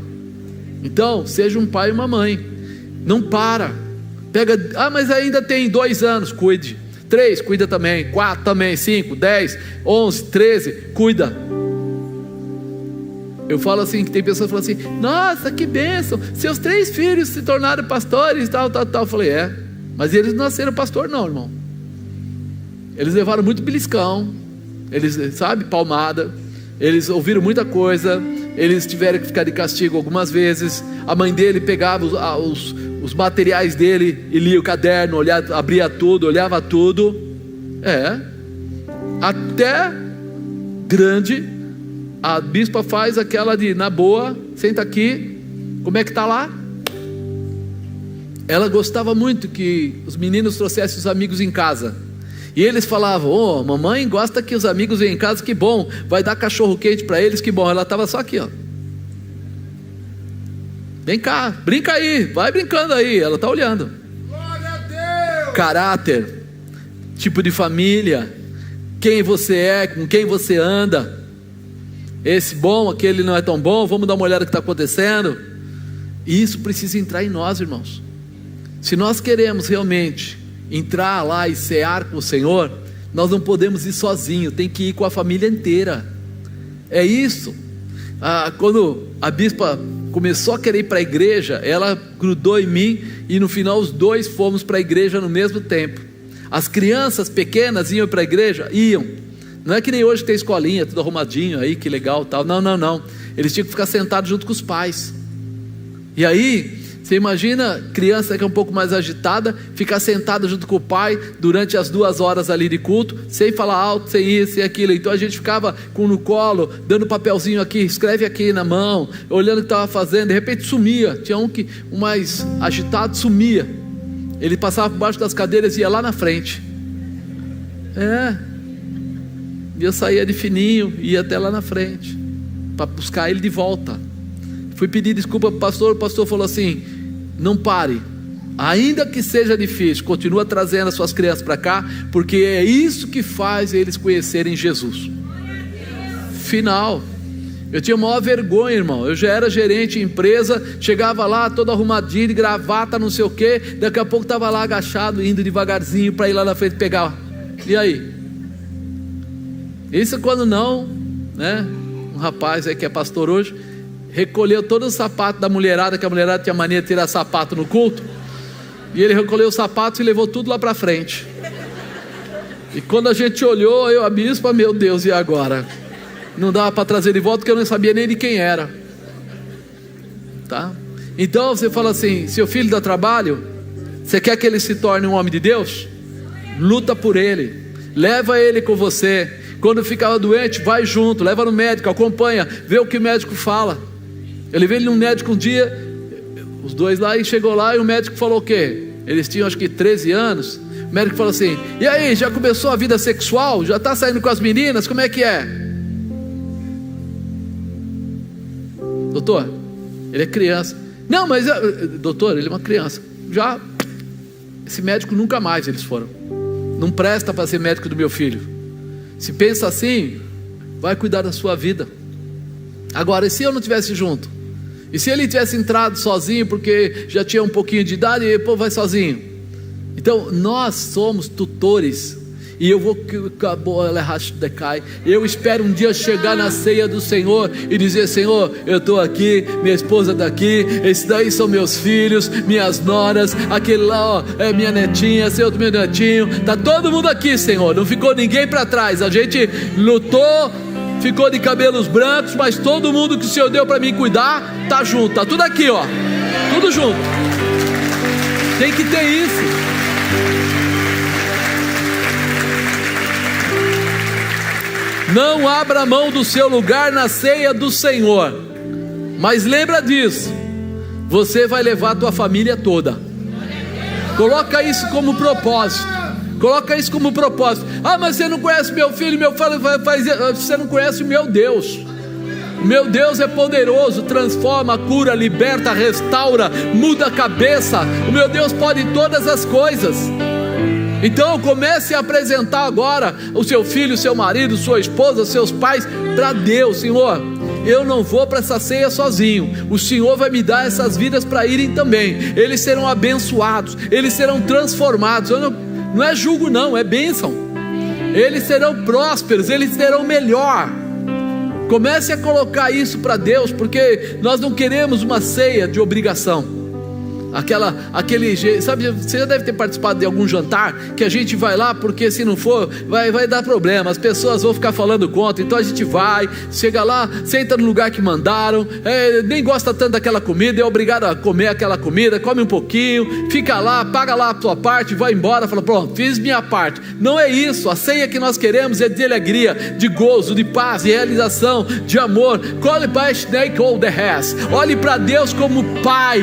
Então, seja um pai e uma mãe. Não para. Pega, mas ainda tem 2 anos, cuide. 3, cuida também. 4 também. 5, 10, 11, 13, cuida. Eu falo assim, que tem pessoas que falam assim: nossa, que bênção, seus 3 filhos se tornaram pastores, tal. Eu falei: mas eles não nasceram pastor não, irmão. Eles levaram muito beliscão, eles, palmada, eles ouviram muita coisa, eles tiveram que ficar de castigo algumas vezes. A mãe dele pegava os materiais dele e lia o caderno, abria tudo, olhava tudo. Até grande, a bispa faz aquela de: na boa, senta aqui, como é que está lá? Ela gostava muito que os meninos trouxessem os amigos em casa, e eles falavam: mamãe gosta que os amigos venham em casa, que bom, vai dar cachorro quente para eles, que bom. Ela estava só aqui, vem cá, brinca aí, vai brincando aí. Ela está olhando. Glória a Deus. Caráter, tipo de família, quem você é, com quem você anda. Esse bom, aquele não é tão bom, vamos dar uma olhada no que está acontecendo. E isso precisa entrar em nós, irmãos. Se nós queremos realmente entrar lá e cear com o Senhor, nós não podemos ir sozinho, tem que ir com a família inteira. É isso. Quando a bispa começou a querer ir para a igreja, ela grudou em mim, e no final os 2 fomos para a igreja no mesmo tempo. As crianças pequenas iam para a igreja? Iam. Não é que nem hoje tem escolinha, tudo arrumadinho aí, que legal tal. Não. Eles tinham que ficar sentados junto com os pais. E aí, você imagina criança que é um pouco mais agitada, ficar sentada junto com o pai durante as 2 horas ali de culto, sem falar alto, sem isso, sem aquilo. Então a gente ficava no colo, dando papelzinho aqui, escreve aqui na mão, olhando o que estava fazendo. De repente sumia. Tinha um mais agitado, sumia. Ele passava por baixo das cadeiras e ia lá na frente. E eu saía de fininho, ia até lá na frente para buscar ele de volta. Fui pedir desculpa para o pastor falou assim: não pare, ainda que seja difícil, continua trazendo as suas crianças para cá, porque é isso que faz eles conhecerem Jesus. Final. Eu tinha maior vergonha, irmão. Eu já era gerente em empresa, chegava lá todo arrumadinho, de gravata, não sei o que. Daqui a pouco estava lá agachado, indo devagarzinho para ir lá na frente pegar. E aí? Isso quando não, né? Um rapaz aí que é pastor hoje recolheu todos os sapatos da mulherada, que a mulherada tinha mania de tirar sapato no culto, e ele recolheu os sapatos e levou tudo lá para frente. E quando a gente olhou, a bispa, meu Deus, e agora? Não dava para trazer de volta, porque eu não sabia nem de quem era. Tá? Então você fala assim: seu filho dá trabalho, você quer que ele se torne um homem de Deus? Luta por ele, leva ele com você. Quando ficava doente, vai junto, leva no médico, acompanha, vê o que o médico fala. Eu levei ele num médico um dia, os 2 lá, e chegou lá e o médico falou o quê? Eles tinham acho que 13 anos. O médico falou assim: e aí, já começou a vida sexual? Já está saindo com as meninas? Como é que é? Doutor, ele é criança. Não, mas doutor, ele é uma criança. Já, esse médico nunca mais eles foram. Não presta para ser médico do meu filho. Se pensa assim, vai cuidar da sua vida. Agora, e se eu não estivesse junto? E se ele tivesse entrado sozinho, porque já tinha um pouquinho de idade, e vai sozinho? Então, nós somos tutores. E eu espero um dia chegar na ceia do Senhor e dizer: Senhor, eu estou aqui, minha esposa está aqui, esses daí são meus filhos, minhas noras, aquele lá é minha netinha, esse outro meu netinho, está todo mundo aqui, Senhor, não ficou ninguém para trás. A gente lutou, ficou de cabelos brancos, mas todo mundo que o Senhor deu para mim cuidar, está junto, está tudo aqui, tudo junto. Tem que ter isso. Não abra mão do seu lugar na ceia do Senhor, mas lembra disso, você vai levar a tua família toda. Coloca isso como propósito. Coloca isso como propósito. Mas você não conhece meu filho, você não conhece o meu Deus. O meu Deus é poderoso, transforma, cura, liberta, restaura, muda a cabeça. O meu Deus pode todas as coisas. Então comece a apresentar agora o seu filho, o seu marido, sua esposa, seus pais para Deus. Senhor, eu não vou para essa ceia sozinho, o Senhor vai me dar essas vidas para irem também. Eles serão abençoados, eles serão transformados. Não é julgo não, é bênção. Eles serão prósperos, eles serão melhor. Comece a colocar isso para Deus, porque nós não queremos uma ceia de obrigação. Aquele jeito, sabe, você já deve ter participado de algum jantar que a gente vai lá porque se não for vai dar problema, as pessoas vão ficar falando contra. Então a gente vai, chega lá, senta no lugar que mandaram, nem gosta tanto daquela comida, é obrigado a comer aquela comida, come um pouquinho, fica lá, paga lá a tua parte, vai embora, fala, pronto, fiz minha parte. Não é isso. A ceia que nós queremos é de alegria, de gozo, de paz, de realização, de amor. Olhe para Deus como Pai,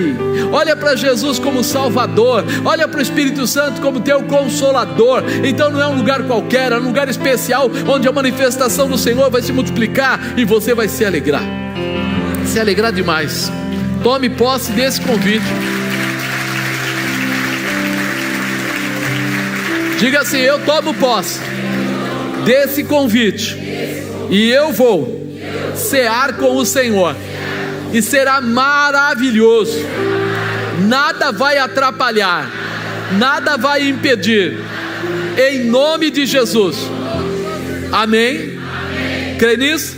olha para Jesus como Salvador, olha para o Espírito Santo como teu Consolador. Então não é um lugar qualquer, é um lugar especial, onde a manifestação do Senhor vai se multiplicar e você vai se alegrar demais. Tome posse desse convite. Diga assim: eu tomo posse desse convite e eu vou cear com o Senhor, e será maravilhoso. Nada vai atrapalhar, nada vai impedir, em nome de Jesus. Amém? Crê nisso?